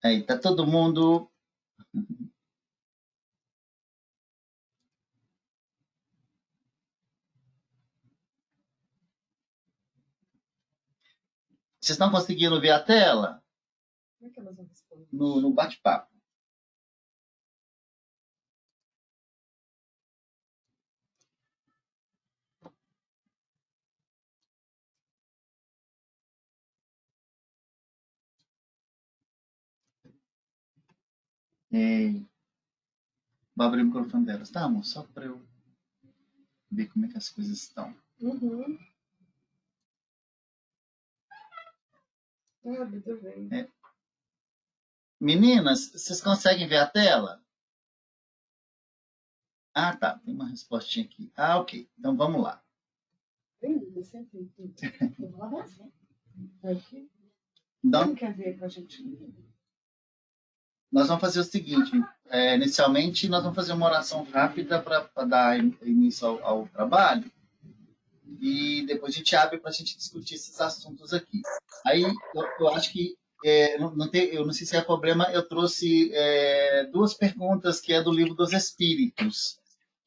Aí, tá todo mundo. Vocês estão conseguindo ver a tela? Como é que elas vão responder? No bate-papo. É, vou abrir o microfone delas, tá, amor? Só para eu ver como é que as coisas estão. Uhum. Ah, tudo bem. É. Meninas, vocês conseguem ver a tela? Ah, tá. Tem uma respostinha aqui. Ah, ok. Então vamos lá. Bem-vinda, sempre. Eu vou abraçar. Aqui. Então, Não quer ver com a gente? nós vamos fazer o seguinte: inicialmente, nós vamos fazer uma oração rápida para dar início ao trabalho. E depois a gente abre para a gente discutir esses assuntos aqui. Aí eu acho que eu não sei se é problema, eu trouxe duas perguntas que é do livro dos Espíritos,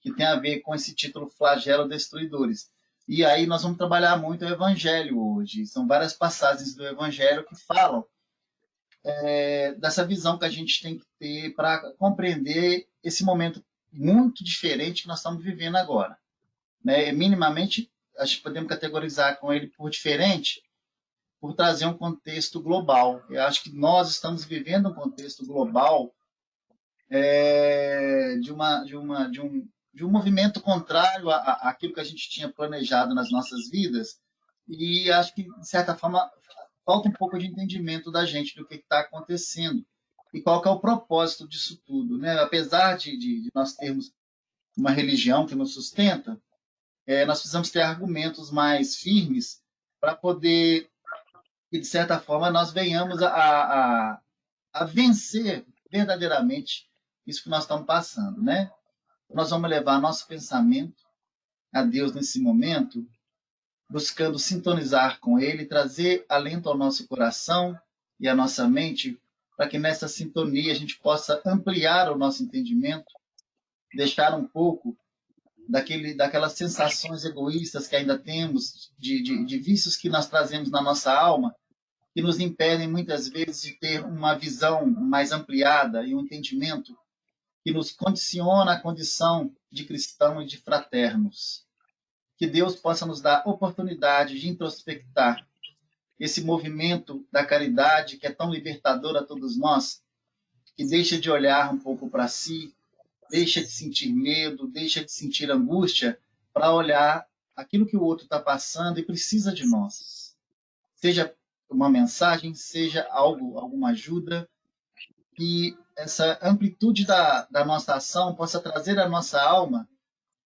que tem a ver com esse título Flagelo Destruidores. E aí nós vamos trabalhar muito o Evangelho hoje. São várias passagens do Evangelho que falam dessa visão que a gente tem que ter para compreender esse momento muito diferente que nós estamos vivendo agora, né? Minimamente, acho que podemos categorizar com ele por diferente, por trazer um contexto global. Eu acho que nós estamos vivendo um contexto global de um movimento contrário àquilo que a gente tinha planejado nas nossas vidas, e acho que, de certa forma, falta um pouco de entendimento da gente do que está acontecendo e qual que é o propósito disso tudo, né? Apesar de nós termos uma religião que nos sustenta, nós precisamos ter argumentos mais firmes para poder, que de certa forma, nós venhamos a vencer verdadeiramente isso que nós estamos passando, né? Nós vamos levar nosso pensamento a Deus nesse momento, buscando sintonizar com Ele, trazer alento ao nosso coração e à nossa mente, para que nessa sintonia a gente possa ampliar o nosso entendimento, deixar um pouco daquelas sensações egoístas que ainda temos, de vícios que nós trazemos na nossa alma, que nos impedem muitas vezes de ter uma visão mais ampliada e um entendimento que nos condiciona a condição de cristão e de fraternos. Que Deus possa nos dar oportunidade de introspectar esse movimento da caridade que é tão libertador a todos nós, que deixa de olhar um pouco para si, deixa de sentir medo, deixa de sentir angústia, para olhar aquilo que o outro está passando e precisa de nós. Seja uma mensagem, seja algo, alguma ajuda, que essa amplitude da nossa ação possa trazer à nossa alma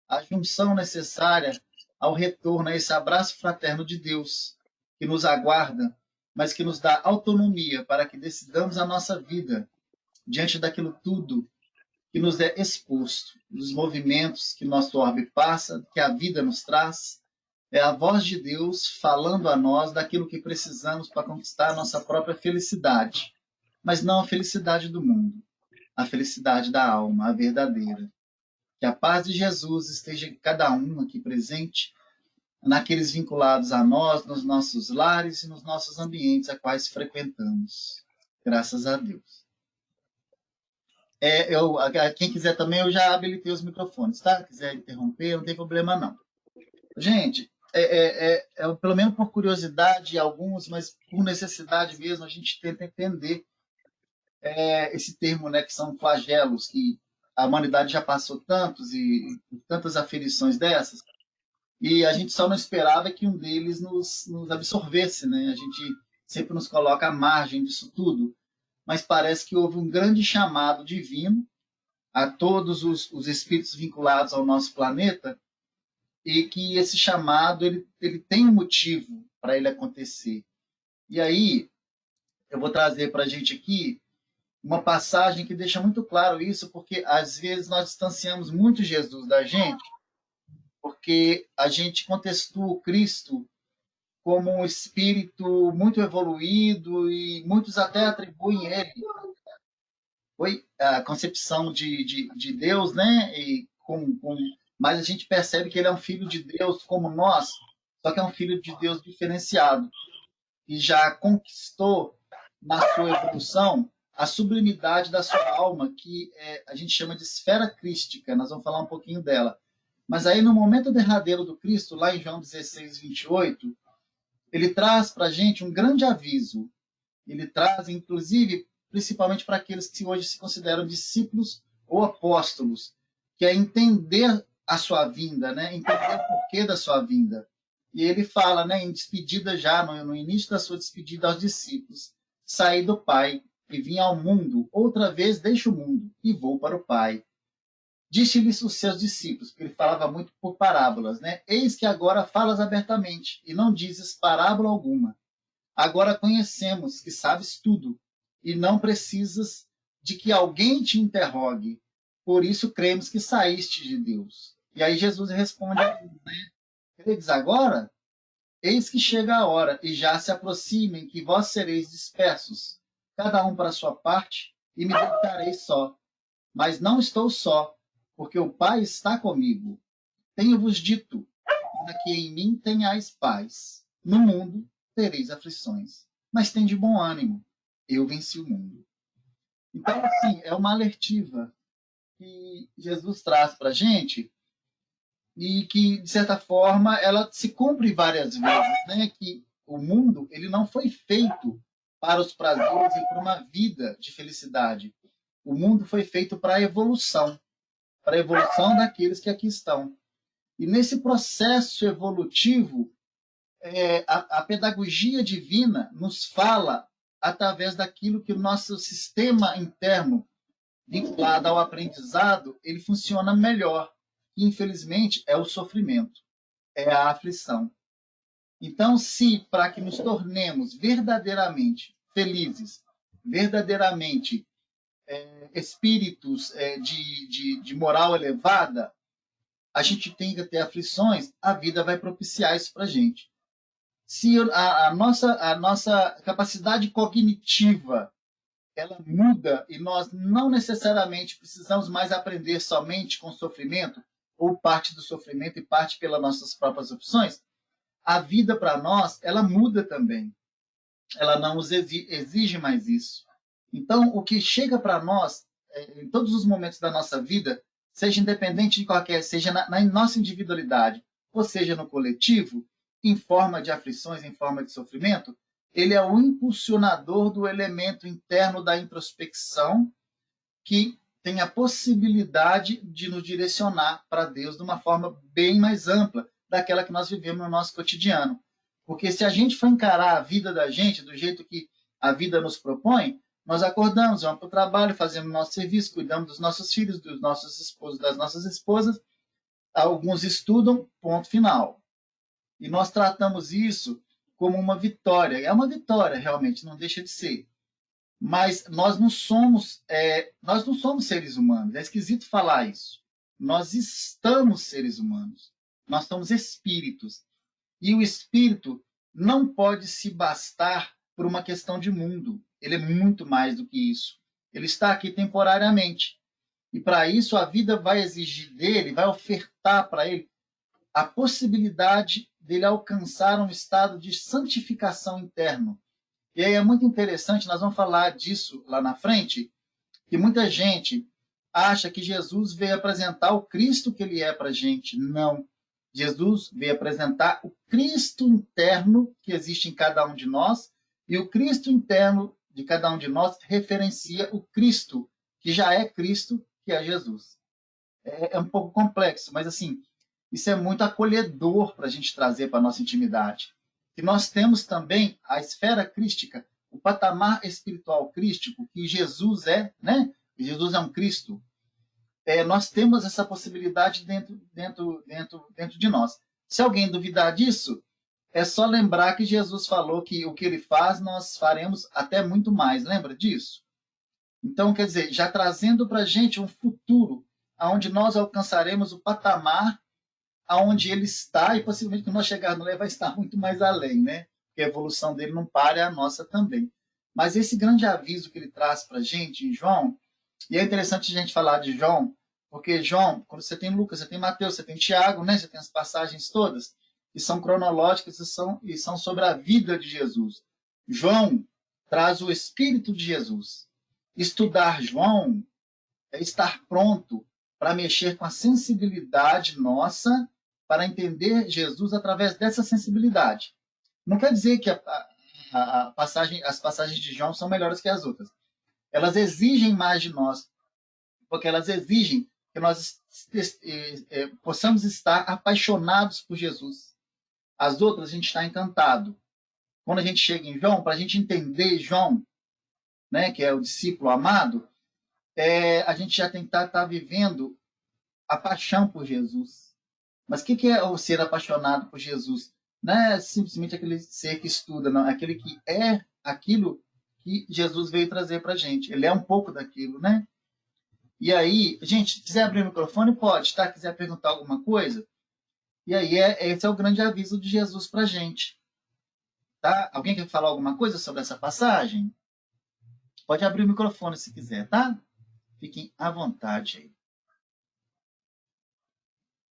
a junção necessária ao retorno a esse abraço fraterno de Deus, que nos aguarda, mas que nos dá autonomia para que decidamos a nossa vida diante daquilo tudo que nos é exposto, dos movimentos que nosso orbe passa, que a vida nos traz. É a voz de Deus falando a nós daquilo que precisamos para conquistar a nossa própria felicidade, mas não a felicidade do mundo, a felicidade da alma, a verdadeira. Que a paz de Jesus esteja em cada um aqui presente, naqueles vinculados a nós, nos nossos lares e nos nossos ambientes a quais frequentamos. Graças a Deus. Quem quiser também, eu já habilitei os microfones, tá? Quiser interromper, não tem problema não. Gente, pelo menos por curiosidade, alguns, mas por necessidade mesmo, a gente tenta entender esse termo, né, que são flagelos, que a humanidade já passou tantos e tantas aferições dessas, e a gente só não esperava que um deles nos absorvesse, né? A gente sempre nos coloca à margem disso tudo, mas parece que houve um grande chamado divino a todos os espíritos vinculados ao nosso planeta, e que esse chamado ele tem um motivo para ele acontecer. E aí, eu vou trazer para a gente aqui uma passagem que deixa muito claro isso, porque às vezes nós distanciamos muito Jesus da gente, porque a gente contestua o Cristo como um espírito muito evoluído, e muitos até atribuem ele foi a concepção de Deus, né? Mas a gente percebe que ele é um filho de Deus como nós, só que é um filho de Deus diferenciado, e já conquistou na sua evolução a sublimidade da sua alma, que a gente chama de esfera crística. Nós vamos falar um pouquinho dela. Mas aí, no momento derradeiro do Cristo, lá em João 16, 28, ele traz para a gente um grande aviso. Ele traz, inclusive, principalmente para aqueles que hoje se consideram discípulos ou apóstolos, que é entender a sua vinda, né? Entender o porquê da sua vinda. E ele fala, né, em despedida já, no início da sua despedida aos discípulos, saí do Pai e vim ao mundo, outra vez deixo o mundo e vou para o Pai. Disse-lhes os seus discípulos, porque ele falava muito por parábolas, né? Eis que agora falas abertamente e não dizes parábola alguma. Agora conhecemos que sabes tudo e não precisas de que alguém te interrogue. Por isso cremos que saíste de Deus. E aí Jesus responde, né? Ele diz, agora, eis que chega a hora e já se aproximem que vós sereis dispersos, cada um para a sua parte, e me deixareis só. Mas não estou só, porque o Pai está comigo. Tenho-vos dito, para que em mim tenhais paz. No mundo tereis aflições, mas tende bom ânimo. Eu venci o mundo. Então, assim, é uma alertiva que Jesus traz para a gente e que, de certa forma, ela se cumpre várias vezes, né? Que o mundo ele não foi feito para os prazeres e para uma vida de felicidade. O mundo foi feito para a evolução daqueles que aqui estão. E nesse processo evolutivo, a pedagogia divina nos fala através daquilo que o nosso sistema interno, vinculado ao aprendizado, ele funciona melhor. E, infelizmente, é o sofrimento, é a aflição. Então, se para que nos tornemos verdadeiramente felizes, verdadeiramente espíritos de moral elevada, a gente tem que ter aflições, a vida vai propiciar isso para a gente. Se a nossa capacidade cognitiva ela muda e nós não necessariamente precisamos mais aprender somente com sofrimento, ou parte do sofrimento e parte pelas nossas próprias opções, a vida para nós, ela muda também. Ela não nos exige mais isso. Então, o que chega para nós, em todos os momentos da nossa vida, seja independente de qualquer, seja na nossa individualidade, ou seja no coletivo, em forma de aflições, em forma de sofrimento, ele é o impulsionador do elemento interno da introspecção que tem a possibilidade de nos direcionar para Deus de uma forma bem mais ampla daquela que nós vivemos no nosso cotidiano. Porque se a gente for encarar a vida da gente do jeito que a vida nos propõe, nós acordamos, vamos para o trabalho, fazemos nosso serviço, cuidamos dos nossos filhos, dos nossos esposos, das nossas esposas. Alguns estudam, ponto final. E nós tratamos isso como uma vitória. É uma vitória, realmente, não deixa de ser. Mas nós não somos seres humanos. É esquisito falar isso. Nós estamos seres humanos. Nós somos espíritos. E o espírito não pode se bastar por uma questão de mundo. Ele é muito mais do que isso. Ele está aqui temporariamente. E para isso a vida vai exigir dele, vai ofertar para ele a possibilidade dele alcançar um estado de santificação interno. E aí é muito interessante, nós vamos falar disso lá na frente, que muita gente acha que Jesus veio apresentar o Cristo que ele é para a gente. Não. Jesus veio apresentar o Cristo interno que existe em cada um de nós, e o Cristo interno de cada um de nós referencia o Cristo, que já é Cristo, que é Jesus. É um pouco complexo, mas assim, isso é muito acolhedor para a gente trazer para a nossa intimidade. E nós temos também a esfera crística, o patamar espiritual crístico, que Jesus é, né? Jesus é um Cristo. Nós temos essa possibilidade dentro de nós. Se alguém duvidar disso, é só lembrar que Jesus falou que o que ele faz, nós faremos até muito mais. Lembra disso? Então, quer dizer, já trazendo para a gente um futuro onde nós alcançaremos o patamar aonde ele está, e possivelmente quando nós chegarmos lá, ele vai estar muito mais além, né? Porque a evolução dele não para, é a nossa também. Mas esse grande aviso que ele traz para a gente, em João, E é interessante a gente falar de João, porque João, quando você tem Lucas, você tem Mateus, você tem Tiago, né? Você tem as passagens todas, que são cronológicas e são sobre a vida de Jesus. João traz o Espírito de Jesus. Estudar João é estar pronto para mexer com a sensibilidade nossa, para entender Jesus através dessa sensibilidade. Não quer dizer que as passagens de João são melhores que as outras. Elas exigem mais de nós, porque elas exigem que nós possamos estar apaixonados por Jesus. As outras a gente está encantado. Quando a gente chega em João, para a gente entender João, né, que é o discípulo amado, a gente já tem que estar vivendo a paixão por Jesus. Mas o que é o ser apaixonado por Jesus? Não é simplesmente aquele ser que estuda, não. É aquele que é aquilo que Jesus veio trazer para a gente. Ele é um pouco daquilo, né? E aí, gente, se quiser abrir o microfone, pode, tá? Quiser perguntar alguma coisa. E aí, esse é o grande aviso de Jesus para a gente. Tá? Alguém quer falar alguma coisa sobre essa passagem? Pode abrir o microfone se quiser, tá? Fiquem à vontade aí.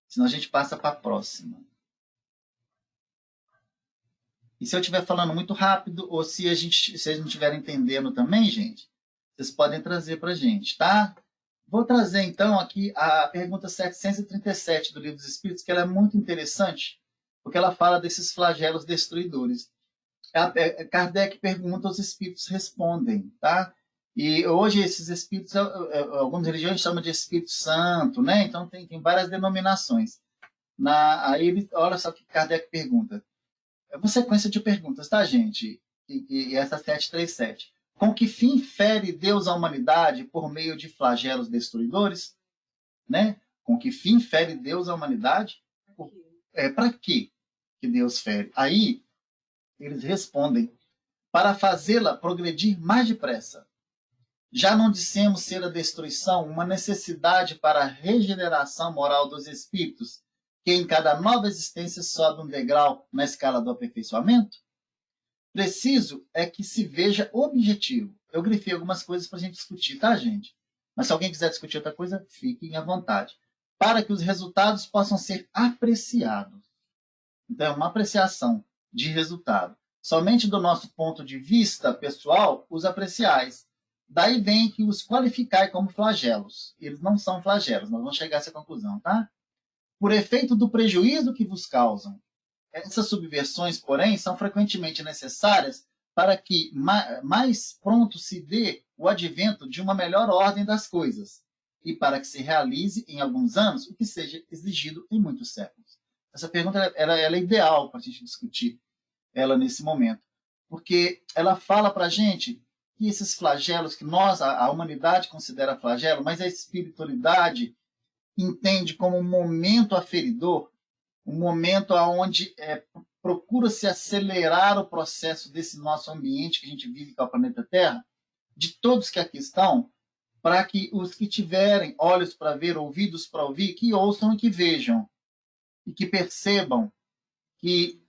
Senão a gente passa para a próxima. E se eu estiver falando muito rápido, ou se vocês não estiverem entendendo também, gente, vocês podem trazer para a gente, tá? Vou trazer, então, aqui a pergunta 737 do Livro dos Espíritos, que ela é muito interessante, porque ela fala desses flagelos destruidores. Kardec pergunta, os espíritos respondem, tá? E hoje esses espíritos, algumas religiões chamam de Espírito Santo, né? Então tem várias denominações. Aí, olha só o que Kardec pergunta. É uma sequência de perguntas, tá, gente? E essa 737. Com que fim fere Deus a humanidade por meio de flagelos destruidores? Né? Com que fim fere Deus a humanidade? Para quê que Deus fere? Aí, eles respondem, para fazê-la progredir mais depressa. Já não dissemos ser a destruição uma necessidade para a regeneração moral dos espíritos, que em cada nova existência sobe um degrau na escala do aperfeiçoamento? Preciso é que se veja objetivo. Eu grifei algumas coisas para a gente discutir, tá, gente? Mas se alguém quiser discutir outra coisa, fiquem à vontade. Para que os resultados possam ser apreciados. Então, é uma apreciação de resultado. Somente do nosso ponto de vista pessoal, os apreciais. Daí vem que os qualificai como flagelos. Eles não são flagelos, nós vamos chegar a essa conclusão, tá? Por efeito do prejuízo que vos causam. Essas subversões, porém, são frequentemente necessárias para que mais pronto se dê o advento de uma melhor ordem das coisas e para que se realize em alguns anos o que seja exigido em muitos séculos. Essa pergunta ela é ideal para a gente discutir ela nesse momento, porque ela fala para a gente que esses flagelos que a humanidade considera flagelo, mas a espiritualidade entende como um momento aferidor, um momento onde procura-se acelerar o processo desse nosso ambiente que a gente vive, que é o planeta Terra, de todos que aqui estão, para que os que tiverem olhos para ver, ouvidos para ouvir, que ouçam e que vejam, e que percebam que,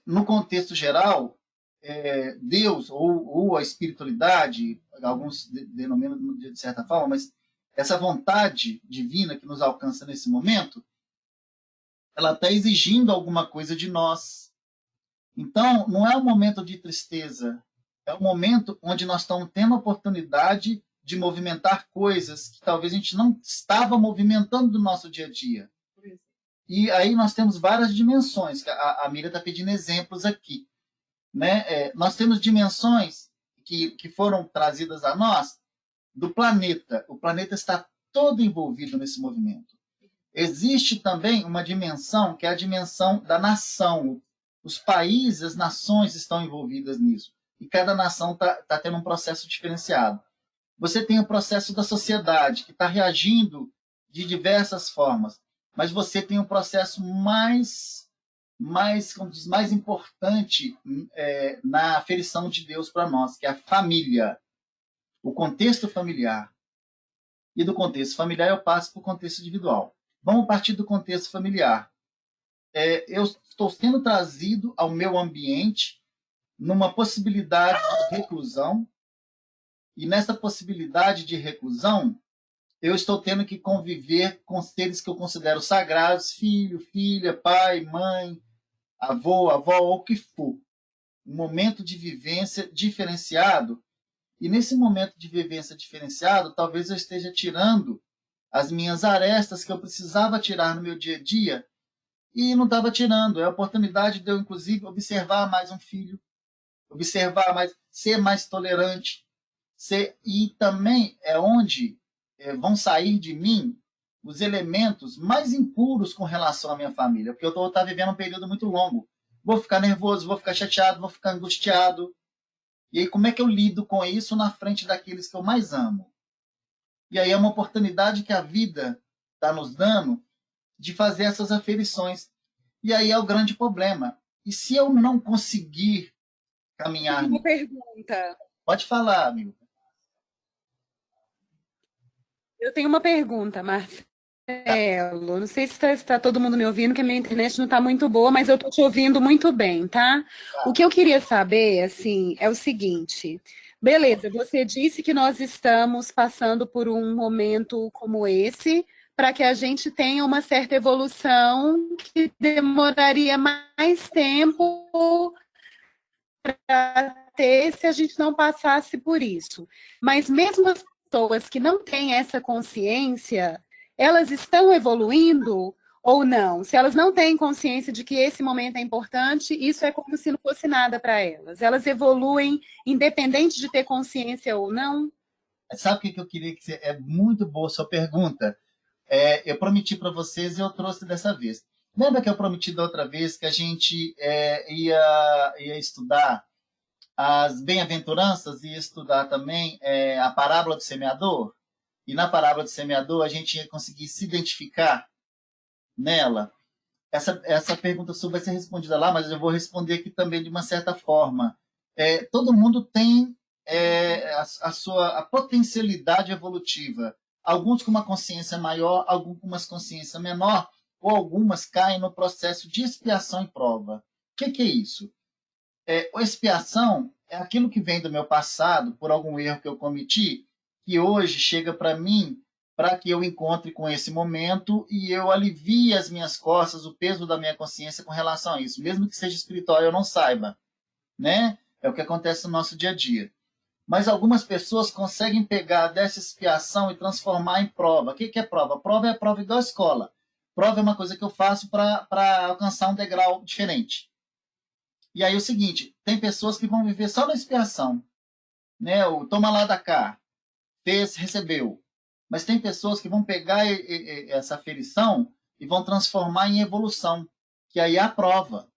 no contexto geral, Deus ou a espiritualidade, alguns denominam de certa forma, mas essa vontade divina que nos alcança nesse momento, ela está exigindo alguma coisa de nós. Então, não é um momento de tristeza, é um momento onde nós estamos tendo a oportunidade de movimentar coisas que talvez a gente não estava movimentando no nosso dia a dia. E aí nós temos várias dimensões, a Miriam está pedindo exemplos aqui. Né? Nós temos dimensões que foram trazidas a nós do planeta. O planeta está todo envolvido nesse movimento. Existe também uma dimensão que é a dimensão da nação. Os países, as nações estão envolvidas nisso. E cada nação está tendo um processo diferenciado. Você tem o processo da sociedade, que está reagindo de diversas formas. Mas você tem um processo mais importante na aferição de Deus para nós, que é a família. O contexto familiar. E do contexto familiar eu passo para o contexto individual. Vamos partir do contexto familiar. Eu estou sendo trazido ao meu ambiente numa possibilidade de reclusão, E nessa possibilidade de reclusão, eu estou tendo que conviver com seres que eu considero sagrados, filho, filha, pai, mãe, avô, avó, ou o que for. Um momento de vivência diferenciado. E nesse momento de vivência diferenciado, talvez eu esteja tirando as minhas arestas que eu precisava tirar no meu dia a dia e não estava tirando. É a oportunidade de eu, inclusive, observar mais um filho, observar mais, ser mais tolerante. E também é onde vão sair de mim os elementos mais impuros com relação à minha família, porque eu estou vivendo um período muito longo. Vou ficar nervoso, vou ficar chateado, vou ficar angustiado. E aí, como é que eu lido com isso na frente daqueles que eu mais amo? E aí é uma oportunidade que a vida está nos dando de fazer essas aferições. E aí é o grande problema. E se eu não conseguir caminhar... Uma pergunta. Pode falar, amigo. Eu tenho uma pergunta, Marcelo. Não sei se está todo mundo me ouvindo, que a minha internet não está muito boa, mas eu estou te ouvindo muito bem, tá? O que eu queria saber, assim, é o seguinte. Beleza, você disse que nós estamos passando por um momento como esse, para que a gente tenha uma certa evolução que demoraria mais tempo para ter se a gente não passasse por isso. Mas mesmo as pessoas que não têm essa consciência, elas estão evoluindo ou não? Se elas não têm consciência de que esse momento é importante, isso é como se não fosse nada para elas. Elas evoluem independente de ter consciência ou não? Sabe o que eu queria que você... É muito boa a sua pergunta. Eu prometi para vocês e eu trouxe dessa vez. Lembra que eu prometi da outra vez que a gente ia estudar as bem-aventuranças e estudar também a parábola do semeador? E na parábola do semeador a gente ia conseguir se identificar nela. Essa pergunta sua vai ser respondida lá, mas eu vou responder aqui também de uma certa forma. Todo mundo tem a potencialidade evolutiva. Alguns com uma consciência maior, alguns com uma consciência menor, ou algumas caem no processo de expiação e prova. O que é isso? A expiação é aquilo que vem do meu passado, por algum erro que eu cometi, que hoje chega para mim, para que eu encontre com esse momento e eu alivie as minhas costas, o peso da minha consciência com relação a isso, mesmo que seja espiritual e eu não saiba, né? É o que acontece no nosso dia a dia. Mas algumas pessoas conseguem pegar dessa expiação e transformar em prova. O que é prova? Prova é a prova igual a escola. Prova é uma coisa que eu faço para alcançar um degrau diferente. E aí é o seguinte, tem pessoas que vão viver só na expiação, né? O toma lá da cá, fez, recebeu. Mas tem pessoas que vão pegar essa aferição e vão transformar em evolução, que aí é a prova.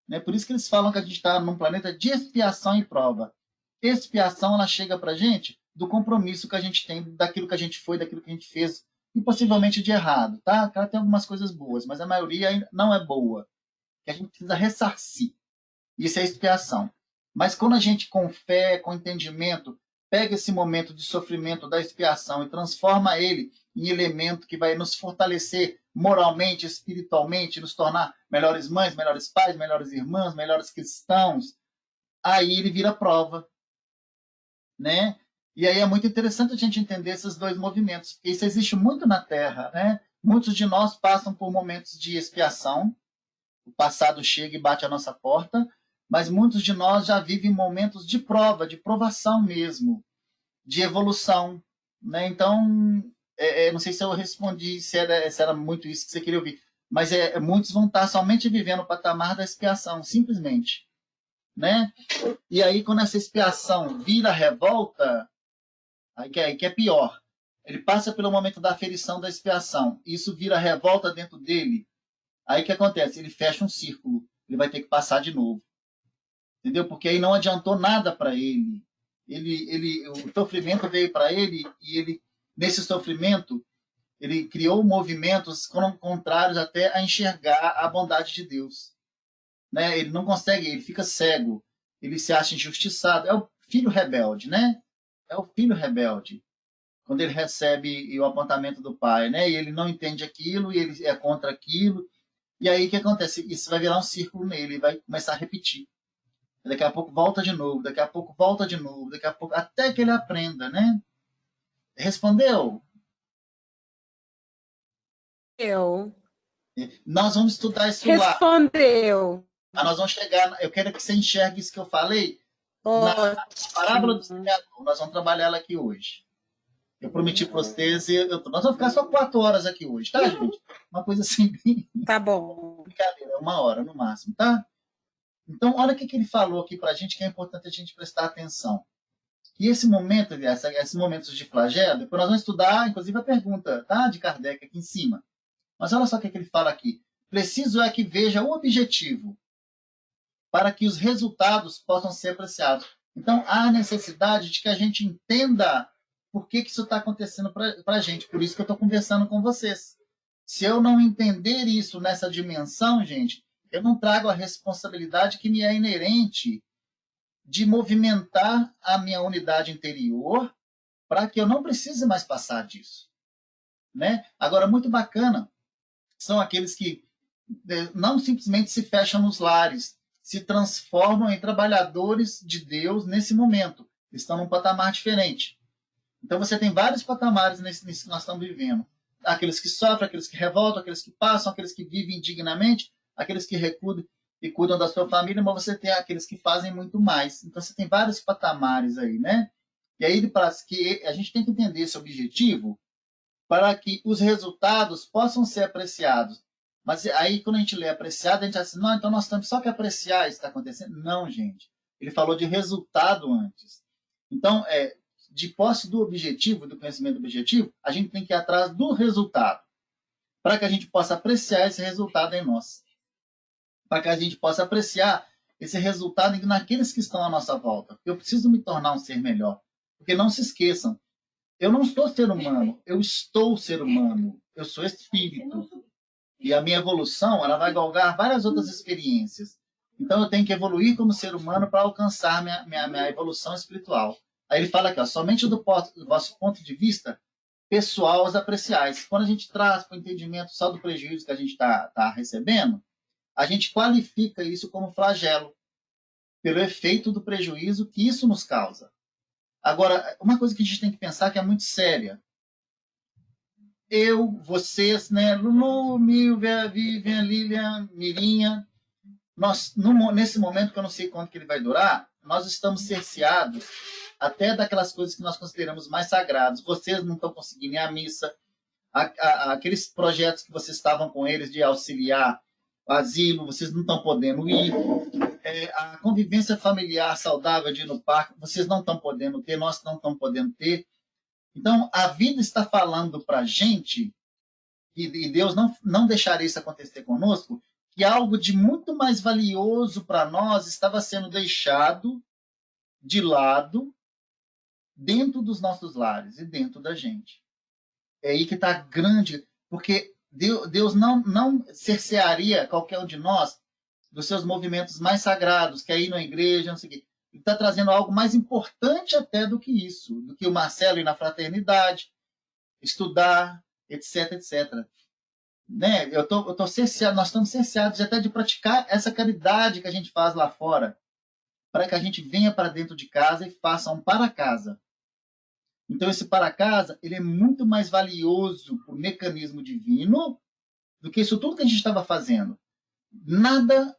Né? Por isso que eles falam que a gente está num planeta de expiação e prova. Expiação, ela chega para a gente do compromisso que a gente tem, daquilo que a gente foi, daquilo que a gente fez, e possivelmente de errado. Tá? Ela tem algumas coisas boas, mas a maioria não é boa. Que a gente precisa ressarcir. Isso é expiação. Mas quando a gente, com fé, com entendimento, pega esse momento de sofrimento da expiação e transforma ele em elemento que vai nos fortalecer moralmente, espiritualmente, nos tornar melhores mães, melhores pais, melhores irmãs, melhores cristãos, aí ele vira prova, né? E aí é muito interessante a gente entender esses dois movimentos, porque isso existe muito na Terra, né? Muitos de nós passam por momentos de expiação, o passado chega e bate à nossa porta, mas muitos de nós já vivem momentos de prova, de provação mesmo, de evolução, né? Então, não sei se eu respondi, se era muito isso que você queria ouvir, mas muitos vão estar somente vivendo o patamar da expiação, simplesmente, né? E aí, quando essa expiação vira revolta, aí que é pior. Ele passa pelo momento da aferição da expiação, isso vira revolta dentro dele. Aí o que acontece? Ele fecha um círculo, ele vai ter que passar de novo. Entendeu? Porque aí não adiantou nada para ele. O sofrimento veio para ele e ele, nesse sofrimento, ele criou movimentos contrários até a enxergar a bondade de Deus. Né? Ele não consegue, ele fica cego, ele se acha injustiçado. É o filho rebelde, né? É o filho rebelde. Quando ele recebe o apontamento do pai, né? E ele não entende aquilo, e ele é contra aquilo. E aí o que acontece? Isso vai virar um círculo nele, vai começar a repetir. daqui a pouco volta de novo, daqui a pouco volta de novo, daqui a pouco, até que ele aprenda, né? Respondeu? Eu. Nós vamos estudar isso lá. Respondeu. Nós vamos chegar, eu quero que você enxergue isso que eu falei na parábola do Ótimo. semeador. Nós vamos trabalhar ela aqui hoje. Eu prometi para vocês, nós vamos ficar só 4 horas aqui hoje, tá, gente? Uma coisa assim, bem Tá bom. brincadeira, 1 hora no máximo, tá? Então, olha o que ele falou aqui para a gente, que é importante a gente prestar atenção. E esse momento, esses momentos de flagelo, depois nós vamos estudar, inclusive, a pergunta, tá, de Kardec aqui em cima. Mas olha só o que ele fala aqui. Preciso é que veja o objetivo para que os resultados possam ser apreciados. Então, há necessidade de que a gente entenda por que isso está acontecendo para a gente. Por isso que eu estou conversando com vocês. Se eu não entender isso nessa dimensão, gente, eu não trago a responsabilidade que me é inerente de movimentar a minha unidade interior para que eu não precise mais passar disso. Né? Agora, muito bacana são aqueles que não simplesmente se fecham nos lares, se transformam em trabalhadores de Deus nesse momento. Estão num patamar diferente. Então, você tem vários patamares nisso que nós estamos vivendo. Aqueles que sofrem, aqueles que revoltam, aqueles que passam, aqueles que vivem dignamente, aqueles que recuam e cuidam da sua família, mas você tem aqueles que fazem muito mais. Então, você tem vários patamares aí, né? E aí, que a gente tem que entender esse objetivo para que os resultados possam ser apreciados. Mas aí, quando a gente lê apreciado, a gente diz assim, não, então nós temos só que apreciar isso que está acontecendo. Não, gente. Ele falou de resultado antes. Então, de posse do objetivo, do conhecimento do objetivo, a gente tem que ir atrás do resultado, para que a gente possa apreciar esse resultado em nós. Para que a gente possa apreciar esse resultado naqueles que estão à nossa volta. Eu preciso me tornar um ser melhor. Porque não se esqueçam, eu não sou ser humano, eu estou ser humano. Eu sou espírito. E a minha evolução, ela vai galgar várias outras experiências. Então, eu tenho que evoluir como ser humano para alcançar minha evolução espiritual. Aí ele fala aqui, ó, somente do vosso ponto de vista pessoal, os apreciais. Quando a gente traz para o entendimento só do prejuízo que a gente está recebendo, a gente qualifica isso como flagelo, pelo efeito do prejuízo que isso nos causa. Agora, uma coisa que a gente tem que pensar que é muito séria. Eu, vocês, né, Lulu, Milvia, Vivian, Lilian, Mirinha, nós, nesse momento que eu não sei quanto que ele vai durar, nós estamos cerceados até daquelas coisas que nós consideramos mais sagradas. Vocês não estão conseguindo ir à missa, aqueles projetos que vocês estavam com eles de auxiliar o asilo, vocês não estão podendo ir. A convivência familiar saudável de ir no parque, vocês não estão podendo ter, nós não estamos podendo ter. Então, a vida está falando para a gente, e Deus não deixaria isso acontecer conosco, que algo de muito mais valioso para nós estava sendo deixado de lado dentro dos nossos lares e dentro da gente. É aí que está grande, porque Deus não cercearia qualquer um de nós dos seus movimentos mais sagrados, que é ir na igreja, não sei o quê. Ele está trazendo algo mais importante até do que isso, do que o Marcelo ir na fraternidade, estudar, etc, etc. Né? Eu tô cerceado, nós estamos cerceados até de praticar essa caridade que a gente faz lá fora, para que a gente venha para dentro de casa e faça um para casa. Então, esse para casa, ele é muito mais valioso para o mecanismo divino do que isso tudo que a gente estava fazendo. Nada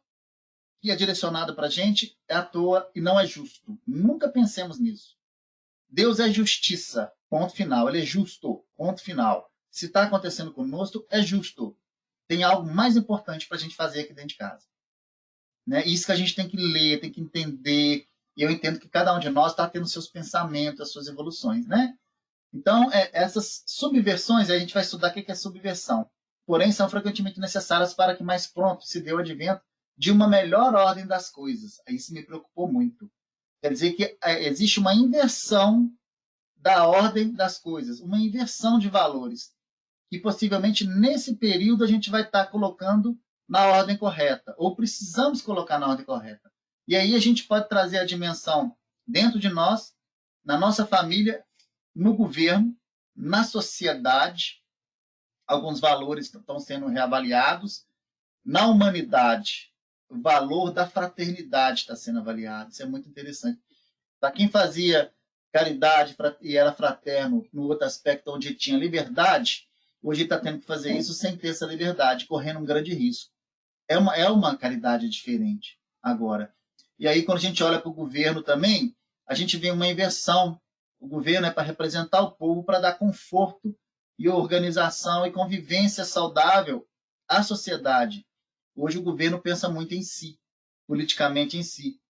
que é direcionado para a gente é à toa e não é justo. Nunca pensemos nisso. Deus é justiça, ponto final. Ele é justo, ponto final. Se está acontecendo conosco, é justo. Tem algo mais importante para a gente fazer aqui dentro de casa. Né? Isso que a gente tem que ler, tem que entender. E eu entendo que cada um de nós está tendo seus pensamentos, as suas evoluções. Né? Então, essas subversões, a gente vai estudar o que é subversão. Porém, são frequentemente necessárias para que mais pronto se dê o advento de uma melhor ordem das coisas. Isso me preocupou muito. Quer dizer que existe uma inversão da ordem das coisas, uma inversão de valores, que possivelmente nesse período a gente vai estar colocando na ordem correta, ou precisamos colocar na ordem correta. E aí a gente pode trazer a dimensão dentro de nós, na nossa família, no governo, na sociedade, alguns valores estão sendo reavaliados, na humanidade, valor da fraternidade está sendo avaliado. Isso é muito interessante. Para quem fazia caridade e era fraterno no outro aspecto onde tinha liberdade, hoje está tendo que fazer isso sem ter essa liberdade, correndo um grande risco. É uma caridade diferente agora. E aí, quando a gente olha para o governo também, a gente vê uma inversão. O governo é para representar o povo, para dar conforto e organização e convivência saudável à sociedade. Hoje o governo pensa muito em si, politicamente em si.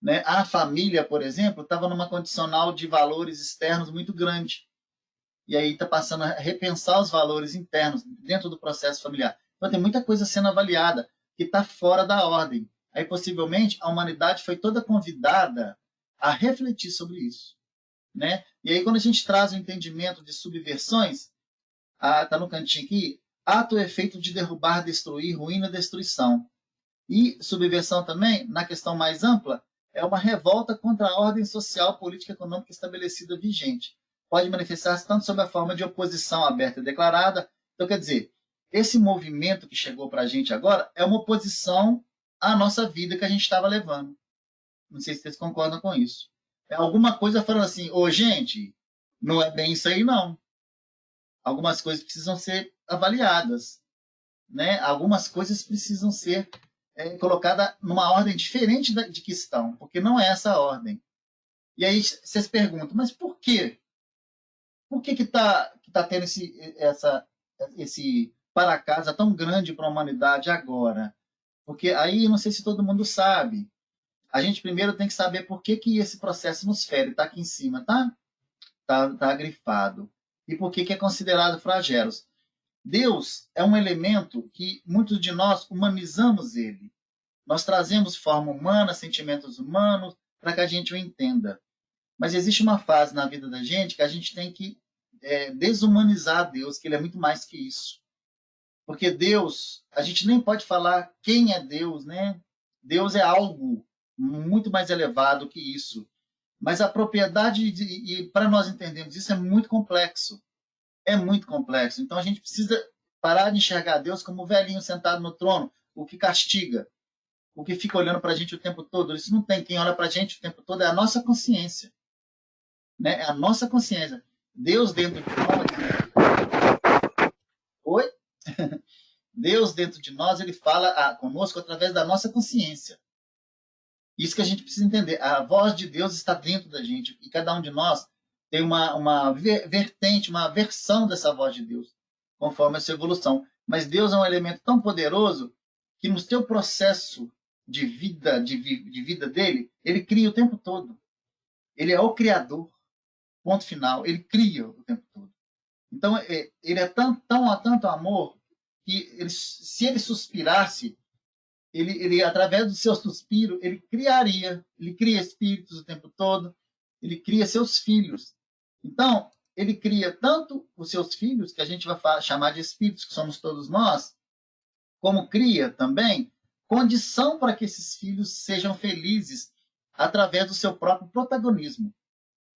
Né? A família, por exemplo, estava numa condicional de valores externos muito grande. E aí está passando a repensar os valores internos dentro do processo familiar. Então tem muita coisa sendo avaliada que está fora da ordem. Aí possivelmente a humanidade foi toda convidada a refletir sobre isso. Né? E aí quando a gente traz o entendimento de subversões, está no cantinho aqui, ato ou efeito de derrubar, destruir, ruína, destruição. E subversão também, na questão mais ampla, é uma revolta contra a ordem social, política e econômica estabelecida vigente. Pode manifestar-se tanto sob a forma de oposição aberta e declarada. Então, quer dizer, esse movimento que chegou para a gente agora é uma oposição à nossa vida que a gente estava levando. Não sei se vocês concordam com isso. É alguma coisa falando assim, ô gente, não é bem isso aí não. Algumas coisas precisam ser avaliadas. Né? Algumas coisas precisam ser colocadas numa ordem diferente de que estão, porque não é essa a ordem. E aí vocês perguntam, mas por quê? Por que está tendo esse para casa tão grande para a humanidade agora? Porque aí, não sei se todo mundo sabe, a gente primeiro tem que saber por que esse processo nos fere. Está aqui em cima, tá? Tá grifado. E por que é considerado flagelos? Deus é um elemento que muitos de nós humanizamos ele. Nós trazemos forma humana, sentimentos humanos, para que a gente o entenda. Mas existe uma fase na vida da gente que a gente tem que desumanizar Deus, que ele é muito mais que isso. Porque Deus, a gente nem pode falar quem é Deus, né? Deus é algo muito mais elevado que isso. Mas a propriedade, e para nós entendermos isso, é muito complexo. É muito complexo. Então a gente precisa parar de enxergar Deus como o velhinho sentado no trono, o que castiga, o que fica olhando para a gente o tempo todo. Isso não tem. Quem olha para a gente o tempo todo é a nossa consciência. Né? É a nossa consciência. Deus dentro de nós. Oi? Deus dentro de nós, ele fala conosco através da nossa consciência. Isso que a gente precisa entender. A voz de Deus está dentro da gente. E cada um de nós tem uma vertente, uma versão dessa voz de Deus, conforme a sua evolução. Mas Deus é um elemento tão poderoso que no seu processo de vida dele, ele cria o tempo todo. Ele é o criador. Ponto final. Ele cria o tempo todo. Então, ele é tanto amor que se ele suspirasse, ele através do seu suspiro, ele cria espíritos o tempo todo, ele cria seus filhos. Então, ele cria tanto os seus filhos, que a gente vai chamar de espíritos, que somos todos nós, como cria também condição para que esses filhos sejam felizes através do seu próprio protagonismo.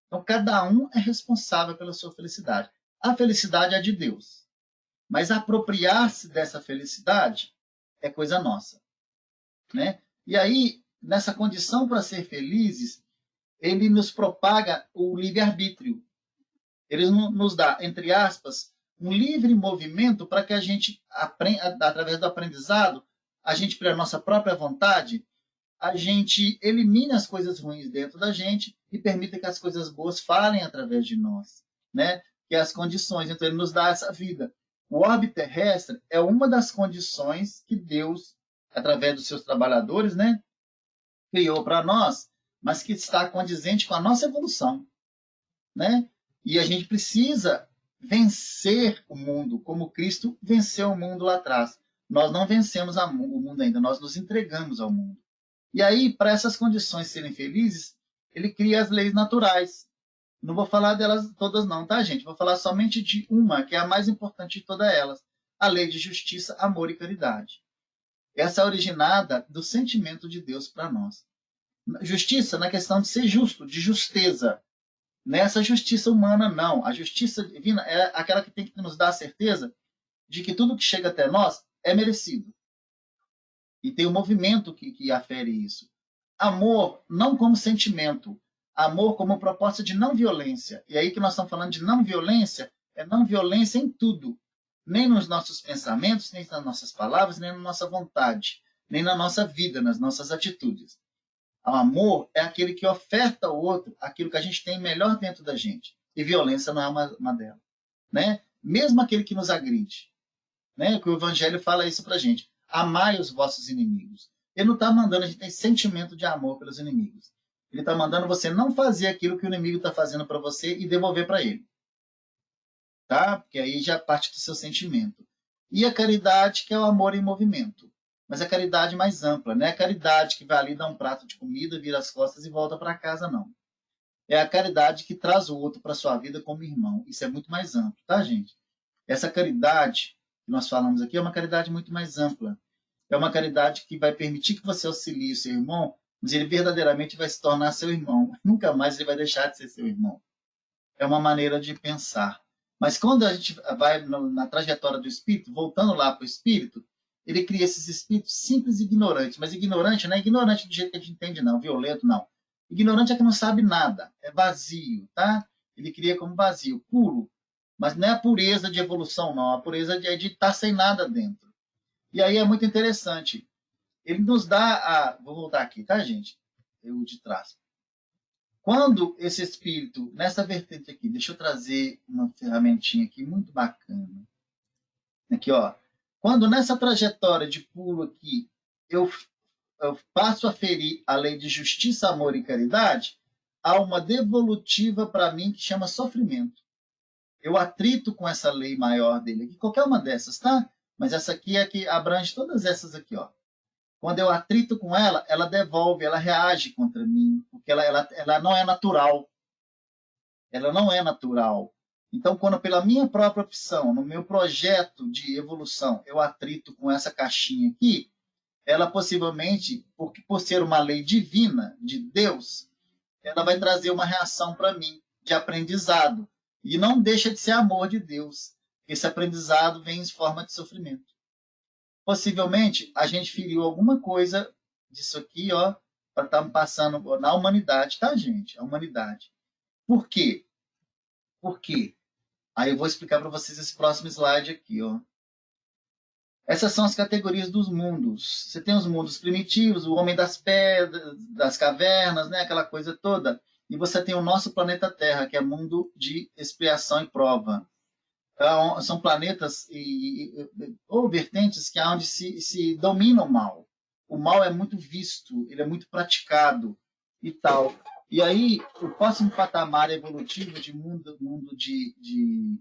Então, cada um é responsável pela sua felicidade. A felicidade é de Deus, mas apropriar-se dessa felicidade é coisa nossa. Né? E aí, nessa condição para ser felizes, ele nos propaga o livre-arbítrio. Ele nos dá, entre aspas, um livre movimento para que a gente, através do aprendizado, a gente, pela nossa própria vontade, a gente elimine as coisas ruins dentro da gente e permita que as coisas boas falem através de nós. Né? Que é as condições. Então, ele nos dá essa vida. O orbe terrestre é uma das condições que Deus, através dos seus trabalhadores, né, criou para nós, mas que está condizente com a nossa evolução. Né? E a gente precisa vencer o mundo, como Cristo venceu o mundo lá atrás. Nós não vencemos o mundo ainda, nós nos entregamos ao mundo. E aí, para essas condições serem felizes, ele cria as leis naturais. Não vou falar delas todas não, tá, gente? Vou falar somente de uma, que é a mais importante de todas elas. A lei de justiça, amor e caridade. Essa é originada do sentimento de Deus para nós. Justiça na questão de ser justo, de justeza. Nessa justiça humana, não. A justiça divina é aquela que tem que nos dar a certeza de que tudo que chega até nós é merecido. E tem o movimento que afere isso. Amor não como sentimento, amor como proposta de não violência. E aí que nós estamos falando de não violência, é não violência em tudo. Nem nos nossos pensamentos, nem nas nossas palavras, nem na nossa vontade, nem na nossa vida, nas nossas atitudes. O amor é aquele que oferta ao outro aquilo que a gente tem melhor dentro da gente. E violência não é uma delas. Né? Mesmo aquele que nos agride. Né? Que o Evangelho fala isso para a gente. Amai os vossos inimigos. Ele não está mandando a gente ter sentimento de amor pelos inimigos. Ele está mandando você não fazer aquilo que o inimigo está fazendo para você e devolver para ele. Tá? Porque aí já parte do seu sentimento. E a caridade, que é o amor em movimento. Mas a caridade mais ampla. Não é a caridade que vai ali dar um prato de comida, vira as costas e volta para casa, não. É a caridade que traz o outro para sua vida como irmão. Isso é muito mais amplo, tá, gente? Essa caridade que nós falamos aqui é uma caridade muito mais ampla. É uma caridade que vai permitir que você auxilie o seu irmão, mas ele verdadeiramente vai se tornar seu irmão. Nunca mais ele vai deixar de ser seu irmão. É uma maneira de pensar. Mas quando a gente vai na trajetória do espírito, voltando lá para o espírito, ele cria esses espíritos simples e ignorantes. Mas ignorante não é ignorante do jeito que a gente entende, não. Violento, não. Ignorante é que não sabe nada. É vazio, tá? Ele cria como vazio, puro. Mas não é a pureza de evolução, não. A pureza de estar sem nada dentro. E aí é muito interessante. Ele nos dá a... Vou voltar aqui, tá, gente? Eu de trás. Quando esse espírito, nessa vertente aqui, deixa eu trazer uma ferramentinha aqui muito bacana. Aqui, ó. Quando nessa trajetória de pulo aqui, eu passo a ferir a lei de justiça, amor e caridade, há uma devolutiva para mim que chama sofrimento. Eu atrito com essa lei maior dele aqui, qualquer uma dessas, tá? Mas essa aqui é que abrange todas essas aqui, ó. Quando eu atrito com ela, ela devolve, ela reage contra mim, porque ela não é natural. Ela não é natural. Então, quando pela minha própria opção, no meu projeto de evolução, eu atrito com essa caixinha aqui, ela possivelmente, por ser uma lei divina de Deus, ela vai trazer uma reação para mim de aprendizado. E não deixa de ser amor de Deus. Esse aprendizado vem em forma de sofrimento. Possivelmente, a gente feriu alguma coisa disso aqui, ó, para estar passando na humanidade, tá, gente? A humanidade. Por quê? Por quê? Aí eu vou explicar para vocês esse próximo slide aqui, ó. Essas são as categorias dos mundos. Você tem os mundos primitivos, o homem das pedras, das cavernas, né, aquela coisa toda. E você tem o nosso planeta Terra, que é mundo de expiação e prova. Então, são planetas ou vertentes que é onde se domina o mal. O mal é muito visto, ele é muito praticado e tal. E aí, o próximo patamar evolutivo de mundo de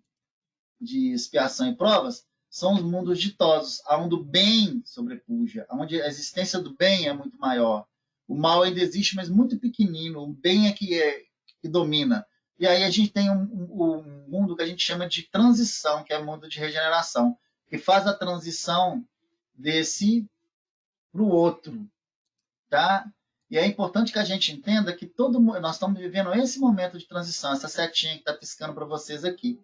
expiação e provas são os mundos ditosos, onde o bem sobrepuja, onde a existência do bem é muito maior. O mal ainda existe, mas muito pequenino. O bem é que domina. E aí a gente tem um mundo que a gente chama de transição, que é o mundo de regeneração, que faz a transição desse para o outro. Tá? E é importante que a gente entenda que nós estamos vivendo esse momento de transição, essa setinha que está piscando para vocês aqui.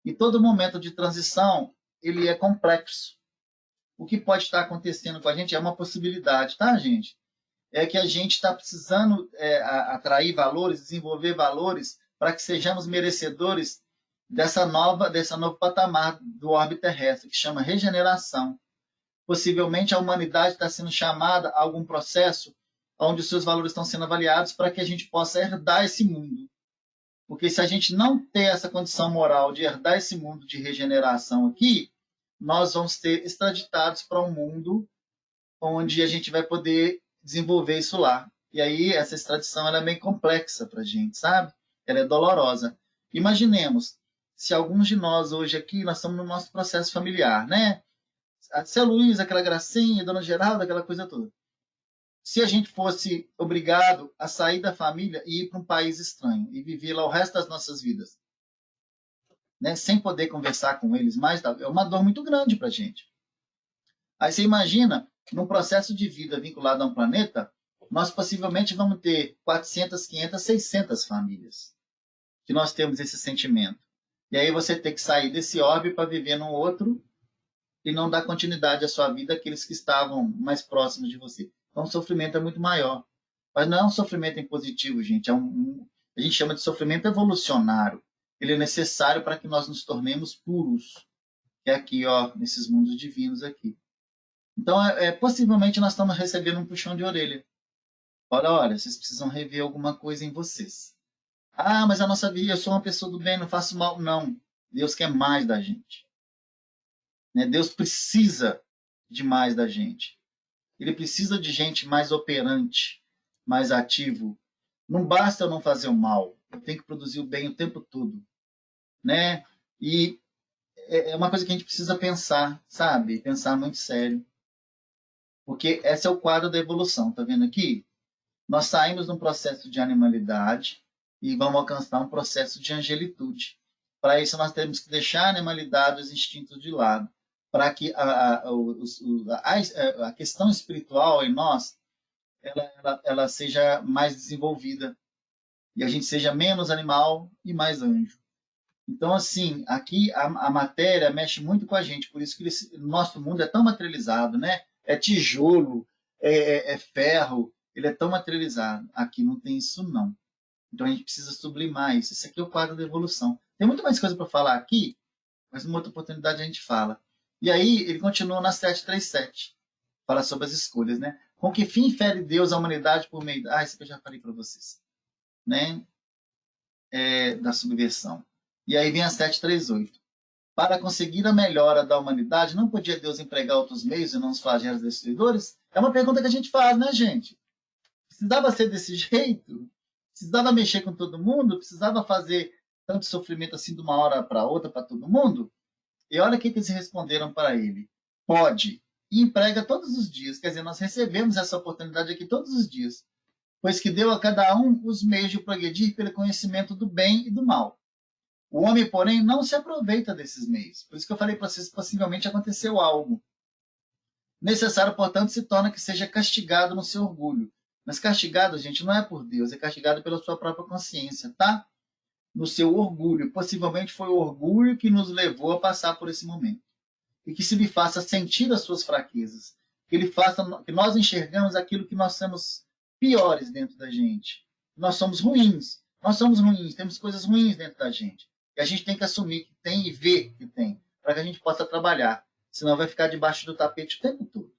E todo momento de transição, ele é complexo. O que pode estar acontecendo com a gente é uma possibilidade, tá, gente? É que a gente está precisando atrair valores, desenvolver valores para que sejamos merecedores desse novo patamar do orbe terrestre, que chama regeneração. Possivelmente a humanidade está sendo chamada a algum processo onde os seus valores estão sendo avaliados para que a gente possa herdar esse mundo. Porque se a gente não ter essa condição moral de herdar esse mundo de regeneração aqui, nós vamos ter extraditados para um mundo onde a gente vai poder desenvolver isso lá. E aí essa extradição ela é bem complexa para a gente, sabe? Ela é dolorosa. Imaginemos, se alguns de nós hoje aqui, nós estamos no nosso processo familiar, né? A Tia Luísa, aquela gracinha, a Dona Geralda, aquela coisa toda. Se a gente fosse obrigado a sair da família e ir para um país estranho e viver lá o resto das nossas vidas, né, sem poder conversar com eles mais, é uma dor muito grande para a gente. Aí você imagina, num processo de vida vinculado a um planeta, nós possivelmente vamos ter 400, 500, 600 famílias que nós temos esse sentimento. E aí você tem que sair desse orbe para viver num outro e não dá continuidade à sua vida àqueles que estavam mais próximos de você. Então, o sofrimento é muito maior. Mas não é um sofrimento impositivo, gente. A gente chama de sofrimento evolucionário. Ele é necessário para que nós nos tornemos puros, que é aqui, ó, nesses mundos divinos aqui. Então, possivelmente nós estamos recebendo um puxão de orelha. Olha, vocês precisam rever alguma coisa em vocês. Ah, mas a nossa vida, eu sou uma pessoa do bem, não faço mal. Não. Deus quer mais da gente. Né? Deus precisa de mais da gente. Ele precisa de gente mais operante, mais ativo. Não basta eu não fazer o mal. Eu tenho que produzir o bem o tempo todo. Né? E é uma coisa que a gente precisa pensar, sabe? Pensar muito sério. Porque esse é o quadro da evolução. Tá vendo aqui? Nós saímos de um processo de animalidade e vamos alcançar um processo de angelitude. Para isso, nós temos que deixar a animalidade e os instintos de lado, para que a questão espiritual em nós ela seja mais desenvolvida e a gente seja menos animal e mais anjo. Então, assim, aqui a matéria mexe muito com a gente, por isso que o nosso mundo é tão materializado, né? É tijolo, é ferro, ele é tão materializado. Aqui não tem isso, não. Então a gente precisa sublimar isso. Esse aqui é o quadro da evolução. Tem muito mais coisa para falar aqui, mas numa outra oportunidade a gente fala. E aí ele continua na 737. Fala sobre as escolhas, né? Com que fim fere Deus a humanidade por meio... isso que eu já falei para vocês. Né? Da subversão. E aí vem a 738. Para conseguir a melhora da humanidade, não podia Deus empregar outros meios e não os flagelos destruidores? É uma pergunta que a gente faz, né, gente? Precisava ser desse jeito? Precisava mexer com todo mundo? Precisava fazer tanto sofrimento assim de uma hora para outra para todo mundo? E olha o que eles responderam para ele. Pode. E emprega todos os dias. Quer dizer, nós recebemos essa oportunidade aqui todos os dias. Pois que deu a cada um os meios de progredir pelo conhecimento do bem e do mal. O homem, porém, não se aproveita desses meios. Por isso que eu falei para vocês que possivelmente aconteceu algo. Necessário, portanto, se torna que seja castigado no seu orgulho. Mas castigado, gente, não é por Deus, é castigado pela sua própria consciência, tá? No seu orgulho. Possivelmente foi o orgulho que nos levou a passar por esse momento. E que se lhe faça sentir as suas fraquezas. Que nós enxergamos aquilo que nós somos piores dentro da gente. Nós somos ruins. Nós somos ruins, temos coisas ruins dentro da gente. E a gente tem que assumir que tem e ver que tem, para que a gente possa trabalhar. Senão vai ficar debaixo do tapete o tempo todo.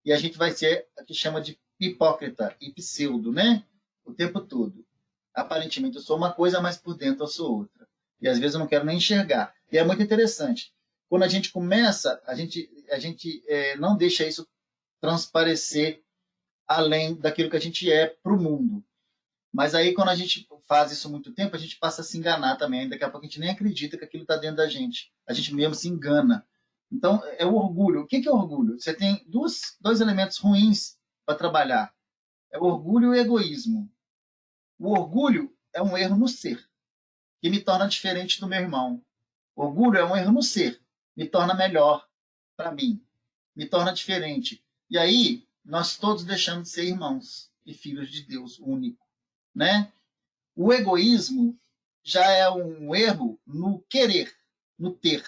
E a gente vai ser o que chama de hipócrita e pseudo, né? O tempo todo. Aparentemente eu sou uma coisa, mas por dentro eu sou outra. E às vezes eu não quero nem enxergar. E é muito interessante. Quando a gente começa, a gente não deixa isso transparecer além daquilo que a gente é para o mundo. Mas aí, quando a gente faz isso muito tempo, a gente passa a se enganar também. Daqui a pouco a gente nem acredita que aquilo está dentro da gente. A gente mesmo se engana. Então, é o orgulho. O que é orgulho? Você tem dois elementos ruins para trabalhar. É o orgulho e o egoísmo. O orgulho é um erro no ser, que me torna diferente do meu irmão. O orgulho é um erro no ser, me torna melhor para mim, me torna diferente. E aí, nós todos deixamos de ser irmãos e filhos de Deus único. Né? O egoísmo já é um erro no querer, no ter.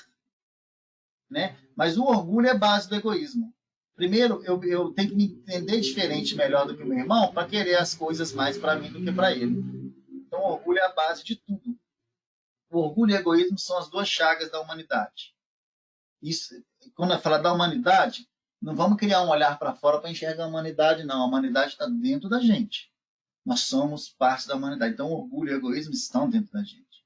Né? Mas o orgulho é base do egoísmo. Primeiro, eu tenho que me entender diferente melhor do que o meu irmão para querer as coisas mais para mim do que para ele. Então, o orgulho é a base de tudo. O orgulho e o egoísmo são as duas chagas da humanidade. Isso, quando eu falo da humanidade, não vamos criar um olhar para fora para enxergar a humanidade, não. A humanidade está dentro da gente. Nós somos parte da humanidade. Então, orgulho e egoísmo estão dentro da gente.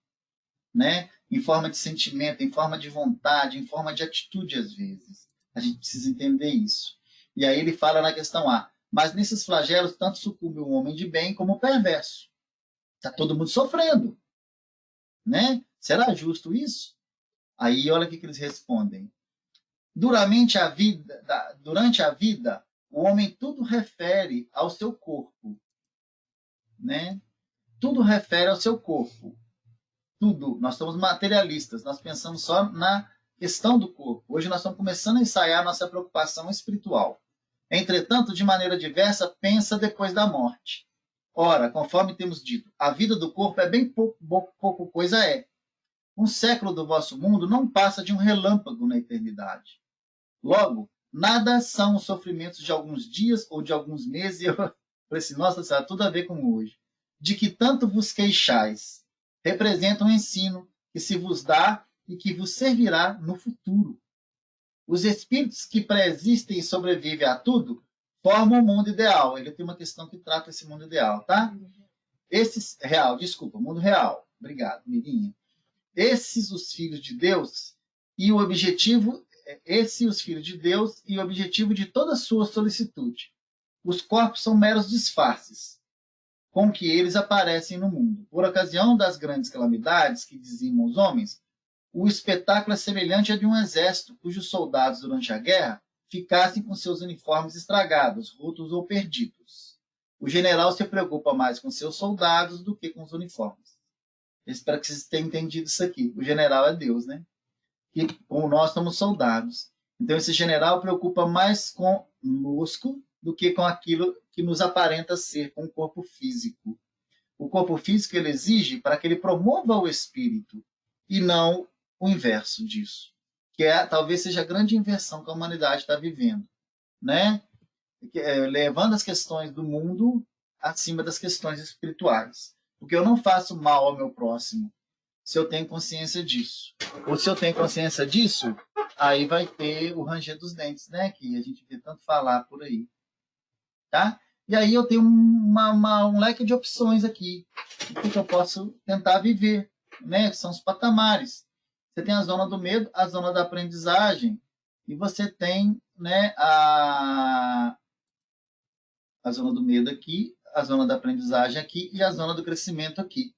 Né? Em forma de sentimento, em forma de vontade, em forma de atitude, às vezes. A gente precisa entender isso. E aí ele fala na questão A. Mas nesses flagelos, tanto sucumbe o homem de bem como o perverso. Está todo mundo sofrendo. Né? Será justo isso? Aí olha o que eles respondem. Durante a vida, o homem tudo refere ao seu corpo. Né? Tudo refere ao seu corpo. Tudo. Nós somos materialistas. Nós pensamos só na questão do corpo. Hoje nós estamos começando a ensaiar nossa preocupação espiritual. Entretanto, de maneira diversa, pensa depois da morte. Ora, conforme temos dito, a vida do corpo é bem pouco coisa é. Um século do vosso mundo não passa de um relâmpago na eternidade. Logo, nada são os sofrimentos de alguns dias ou de alguns meses. Eu falei assim, nossa Senhora, tudo a ver com hoje. De que tanto vos queixais, representa um ensino que se vos dá e que vos servirá no futuro. Os espíritos que preexistem e sobrevivem a tudo formam o mundo ideal. Ele tem uma questão que trata esse mundo ideal, tá? Esses real, desculpa, mundo real. Obrigado, Mirinha. Esses os filhos de Deus e o objetivo, os filhos de Deus e o objetivo de toda a sua solicitude. Os corpos são meros disfarces com que eles aparecem no mundo. Por ocasião das grandes calamidades que dizimam os homens, o espetáculo é semelhante a de um exército cujos soldados, durante a guerra, ficassem com seus uniformes estragados, rotos ou perdidos. O general se preocupa mais com seus soldados do que com os uniformes. Eu espero que vocês tenham entendido isso aqui. O general é Deus, né? E como nós somos soldados. Então, esse general preocupa mais conosco do que com aquilo que nos aparenta ser, com o corpo físico. O corpo físico ele exige para que ele promova o espírito e não o inverso disso, que talvez seja a grande inversão que a humanidade está vivendo, né? Levando as questões do mundo acima das questões espirituais. Porque eu não faço mal ao meu próximo se eu tenho consciência disso. Ou se eu tenho consciência disso, aí vai ter o ranger dos dentes, né? Que a gente vê tanto falar por aí. Tá? E aí eu tenho um leque de opções aqui. O que eu posso tentar viver, né? Que são os patamares. Você tem a zona do medo, a zona da aprendizagem, e você tem, né, a zona do medo aqui, a zona da aprendizagem aqui e a zona do crescimento aqui.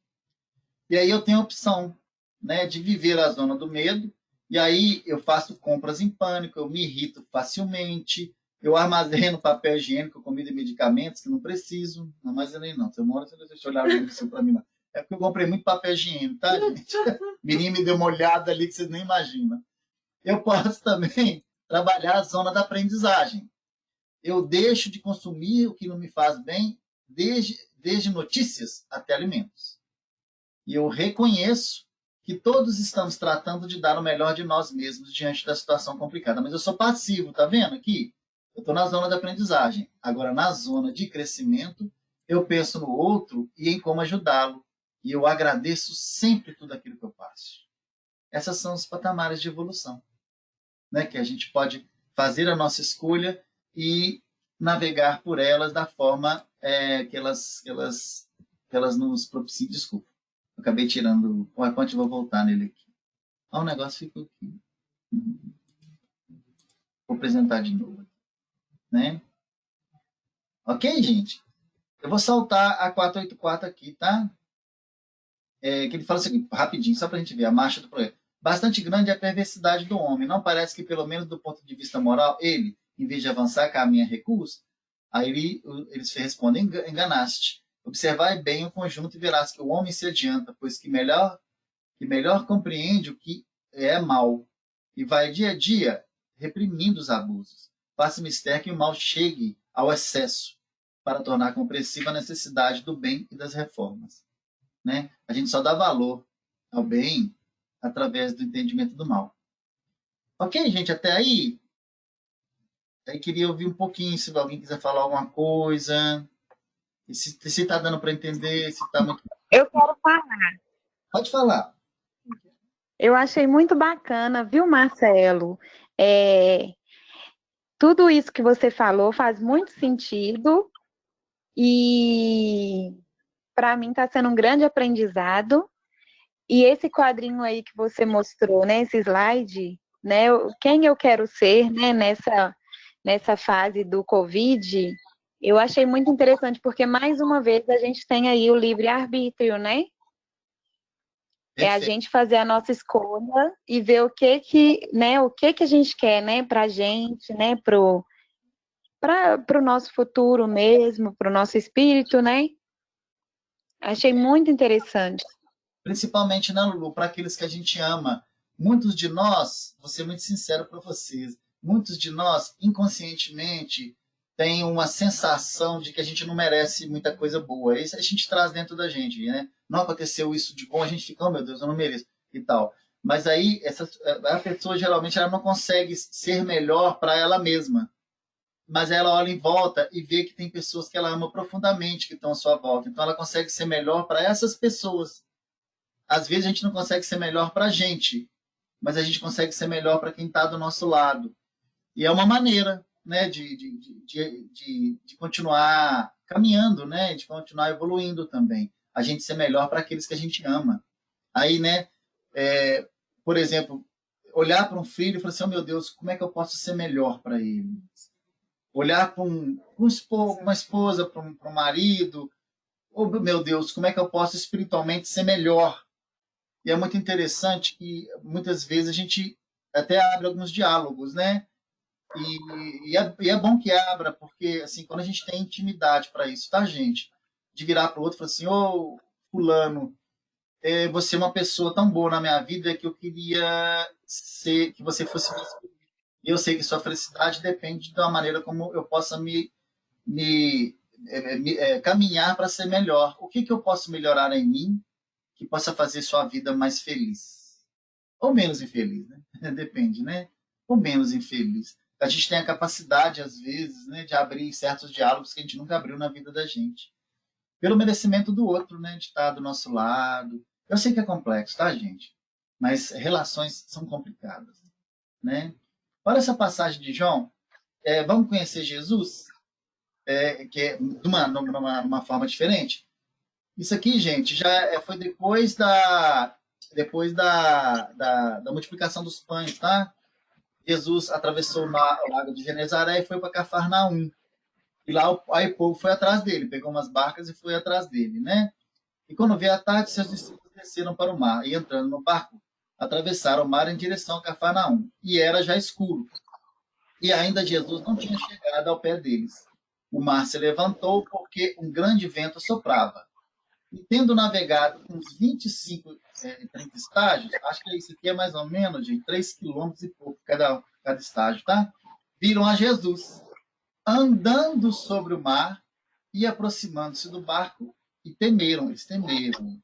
E aí eu tenho a opção, né, de viver a zona do medo, e aí eu faço compras em pânico, eu me irrito facilmente, eu armazeno papel higiênico, comida e medicamentos que não preciso. Não armazenei não, você mora, você deixa eu olhar isso para mim não. É porque eu comprei muito papel higiênico, tá, gente? Menino me deu uma olhada ali que vocês nem imaginam. Eu posso também trabalhar a zona da aprendizagem. Eu deixo de consumir o que não me faz bem, desde notícias até alimentos. E eu reconheço que todos estamos tratando de dar o melhor de nós mesmos diante da situação complicada. Mas eu sou passivo, tá vendo aqui? Eu estou na zona da aprendizagem. Agora, na zona de crescimento, eu penso no outro e em como ajudá-lo. E eu agradeço sempre tudo aquilo que eu passo. Essas são os patamares de evolução, né? Que a gente pode fazer a nossa escolha e navegar por elas da forma que elas nos propiciam. Desculpa, eu acabei tirando o PowerPoint e vou voltar nele aqui. O negócio ficou aqui. Vou apresentar de novo, né? Ok, gente? Eu vou saltar a 484 aqui, tá? Que ele fala o seguinte, rapidinho, só para a gente ver a marcha do projeto. Bastante grande é a perversidade do homem. Não parece que, pelo menos do ponto de vista moral, ele, em vez de avançar, caminha recurso? Aí eles respondem, enganaste. Observai bem o conjunto e verás que o homem se adianta, pois que melhor compreende o que é mal, e vai dia a dia reprimindo os abusos. Faça mistério que o mal chegue ao excesso, para tornar compreensiva a necessidade do bem e das reformas. Né? A gente só dá valor ao bem através do entendimento do mal. Ok, gente, até aí? Aí queria ouvir um pouquinho, se alguém quiser falar alguma coisa. Se está dando para entender, se está muito... Eu quero falar. Pode falar. Eu achei muito bacana, viu, Marcelo? Tudo isso que você falou faz muito sentido e para mim está sendo um grande aprendizado. E esse quadrinho aí que você mostrou, né, esse slide, né, quem eu quero ser, né, nessa fase do Covid, eu achei muito interessante, porque mais uma vez a gente tem aí o livre-arbítrio, né? É a gente fazer a nossa escolha e ver o que a gente quer, né, pra gente, né, pro nosso futuro mesmo, pro nosso espírito, né? Achei muito interessante. Principalmente, né, Lulu, para aqueles que a gente ama. Muitos de nós, vou ser muito sincero para vocês, muitos de nós, inconscientemente, tem uma sensação de que a gente não merece muita coisa boa. Isso a gente traz dentro da gente, né? Não aconteceu isso de bom, a gente fica, oh meu Deus, eu não mereço e tal. Mas aí a pessoa geralmente ela não consegue ser melhor para ela mesma. Mas ela olha em volta e vê que tem pessoas que ela ama profundamente que estão à sua volta. Então ela consegue ser melhor para essas pessoas. Às vezes a gente não consegue ser melhor para a gente, mas a gente consegue ser melhor para quem está do nosso lado. E é uma maneira, né, de continuar caminhando, né, de continuar evoluindo também. A gente ser melhor para aqueles que a gente ama. Aí, né, por exemplo, olhar para um filho e falar assim, oh, meu Deus, como é que eu posso ser melhor para ele? Olhar para uma esposa, para um marido, oh, meu Deus, como é que eu posso espiritualmente ser melhor? E é muito interessante que muitas vezes a gente até abre alguns diálogos, né? E é bom que abra, porque assim, quando a gente tem intimidade para isso, tá, gente? De virar para o outro e falar assim, ô, fulano, você é uma pessoa tão boa na minha vida que eu queria que você fosse mais feliz. Eu sei que sua felicidade depende da maneira como eu possa caminhar para ser melhor. O que eu posso melhorar em mim que possa fazer sua vida mais feliz? Ou menos infeliz, né? Depende, né? Ou menos infeliz. A gente tem a capacidade, às vezes, né, de abrir certos diálogos que a gente nunca abriu na vida da gente. Pelo merecimento do outro, né? De estar do nosso lado. Eu sei que é complexo, tá, gente? Mas relações são complicadas, né? Olha essa passagem de João. Vamos conhecer Jesus? Que é de uma forma diferente. Isso aqui, gente, já foi depois da multiplicação dos pães, tá? Jesus atravessou o lago de Genezaré e foi para Cafarnaum. E lá aí o povo foi atrás dele, pegou umas barcas e foi atrás dele, né? E quando veio a tarde, seus discípulos desceram para o mar e entrando no barco, atravessaram o mar em direção a Cafarnaum. E era já escuro. E ainda Jesus não tinha chegado ao pé deles. O mar se levantou porque um grande vento soprava. E tendo navegado uns 25, 30 estágios, acho que isso aqui é mais ou menos de 3 quilômetros e pouco cada estágio, tá? Viram a Jesus andando sobre o mar e aproximando-se do barco e temeram, eles temeram,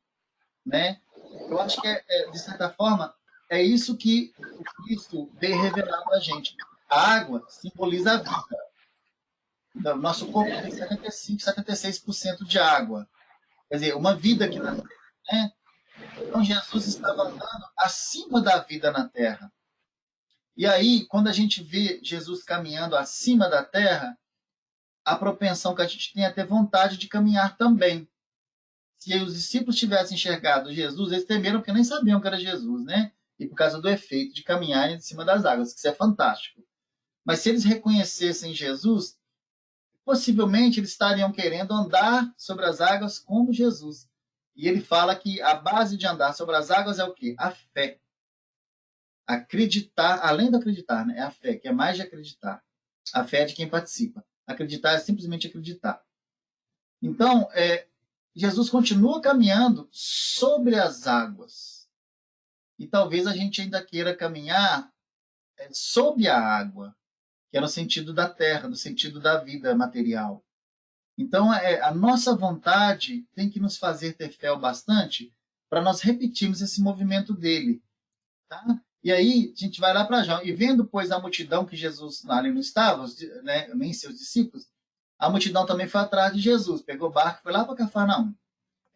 né? Eu acho que, de certa forma, é isso que o Cristo veio revelar para a gente. A água simboliza a vida. O nosso corpo tem 75, 76% de água. Quer dizer, uma vida aqui na Terra, né? Então, Jesus estava andando acima da vida na Terra. E aí, quando a gente vê Jesus caminhando acima da Terra, a propensão que a gente tem é ter vontade de caminhar também. Se os discípulos tivessem enxergado Jesus, eles temeram porque nem sabiam que era Jesus, né? E por causa do efeito de caminhar em cima das águas, que isso é fantástico. Mas se eles reconhecessem Jesus, possivelmente eles estariam querendo andar sobre as águas como Jesus. E ele fala que a base de andar sobre as águas é o quê? A fé. Acreditar, além de acreditar, né? É a fé, que é mais de acreditar. A fé é de quem participa. Acreditar é simplesmente acreditar. Então, Jesus continua caminhando sobre as águas. E talvez a gente ainda queira caminhar sob a água, que é no sentido da terra, no sentido da vida material. Então, a nossa vontade tem que nos fazer ter fé o bastante para nós repetirmos esse movimento dele. Tá? E aí, a gente vai lá para João. E vendo, pois, a multidão que Jesus ali não estava, né, nem seus discípulos, a multidão também foi atrás de Jesus. Pegou o barco e foi lá para Cafarnaum,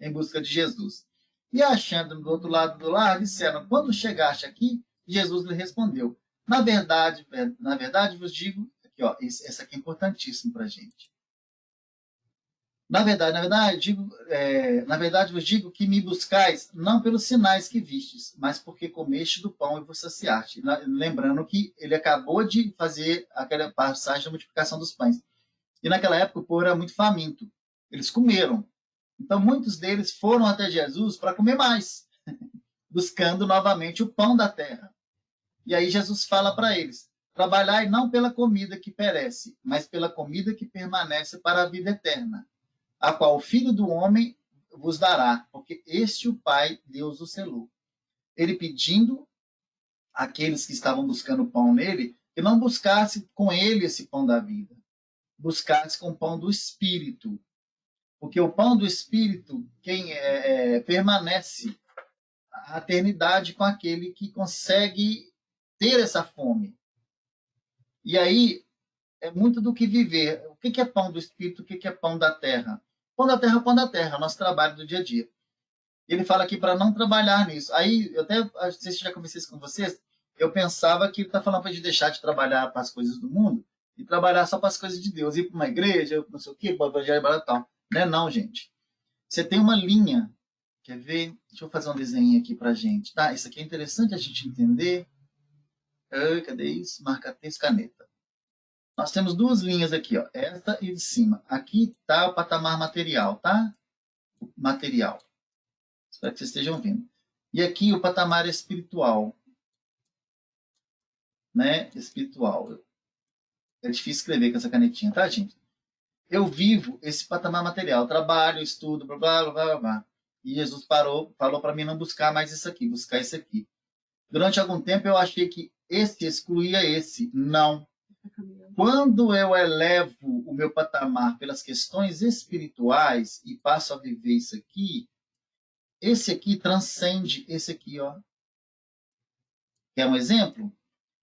em busca de Jesus. E achando do outro lado do lar, disseram, quando chegaste aqui, Jesus lhe respondeu, na verdade vos digo, aqui, ó, essa aqui é importantíssimo para a gente. Na verdade vos digo que me buscais não pelos sinais que vistes, mas porque comeste do pão e vos saciaste. Lembrando que ele acabou de fazer aquela passagem da multiplicação dos pães. E naquela época o povo era muito faminto. Eles comeram. Então muitos deles foram até Jesus para comer mais, buscando novamente o pão da terra. E aí Jesus fala para eles, trabalhai não pela comida que perece, mas pela comida que permanece para a vida eterna, a qual o Filho do Homem vos dará, porque este o Pai, Deus o selou. Ele pedindo àqueles que estavam buscando pão nele, que não buscasse com ele esse pão da vida, buscasse com o pão do Espírito. Porque o pão do Espírito, quem permanece a eternidade com aquele que consegue ter essa fome. E aí, é muito do que viver. O que é pão do Espírito, o que é pão da terra? Pão da terra é o pão da terra, nosso trabalho do dia a dia. Ele fala aqui para não trabalhar nisso. Aí, eu até, não sei se já conversei isso com vocês, eu pensava que ele está falando para a gente deixar de trabalhar para as coisas do mundo e trabalhar só para as coisas de Deus, ir para uma igreja, não sei o quê, para o evangelho e tal. Não é não, gente. Você tem uma linha. Quer ver? Deixa eu fazer um desenho aqui para a gente. Tá? Isso aqui é interessante a gente entender. Cadê isso? Marca-texto, caneta. Nós temos duas linhas aqui, ó. Esta e de cima. Aqui está o patamar material, tá? O material. Espero que vocês estejam vendo. E aqui o patamar espiritual. Né? Espiritual. É difícil escrever com essa canetinha, tá, gente? Eu vivo esse patamar material. Trabalho, estudo, blá, blá, blá, blá. E Jesus falou para mim não buscar mais isso aqui, buscar isso aqui. Durante algum tempo eu achei que esse excluía esse. Não. Quando eu elevo o meu patamar pelas questões espirituais e passo a viver isso aqui, esse aqui transcende esse aqui, ó. Quer um exemplo?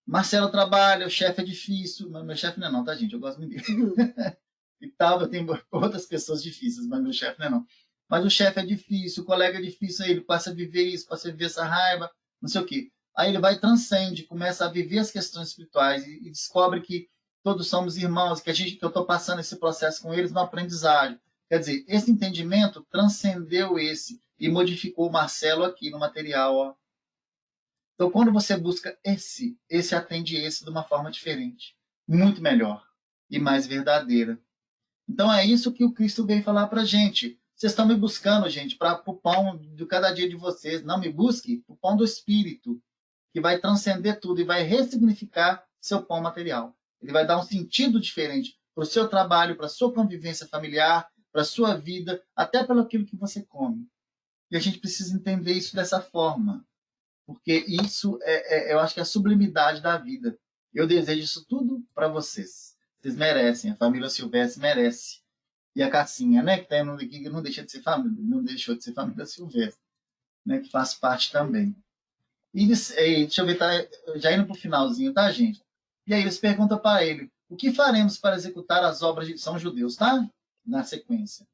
Marcelo trabalha, o chefe é difícil, mas meu chefe não é não, tá, gente? Eu gosto muito dele. E tal, eu tenho outras pessoas difíceis, mas meu chefe não é não. Mas o chefe é difícil, o colega é difícil, aí ele passa a viver isso, passa a viver essa raiva, não sei o quê. Aí ele vai transcende, começa a viver as questões espirituais e descobre que todos somos irmãos, que eu estou passando esse processo com eles no aprendizagem. Quer dizer, esse entendimento transcendeu esse e modificou o Marcelo aqui no material. Ó. Então, quando você busca esse atende esse de uma forma diferente, muito melhor e mais verdadeira. Então, é isso que o Cristo veio falar para a gente. Vocês estão me buscando, gente, para o pão de cada dia de vocês. Não me busque o pão do Espírito, que vai transcender tudo e vai ressignificar seu pão material. Ele vai dar um sentido diferente para o seu trabalho, para a sua convivência familiar, para a sua vida, até pelo aquilo que você come. E a gente precisa entender isso dessa forma, porque isso eu acho que é a sublimidade da vida. Eu desejo isso tudo para vocês. Vocês merecem, a família Silvestre merece. E a Cassinha, né, que tá aqui, não deixa de ser família, não deixou de ser família Silvestre, né, que faz parte também. E deixa eu ver, tá, já indo para o finalzinho, tá, gente? E aí eles perguntam para ele, o que faremos para executar as obras de São Judeus, tá? Na sequência.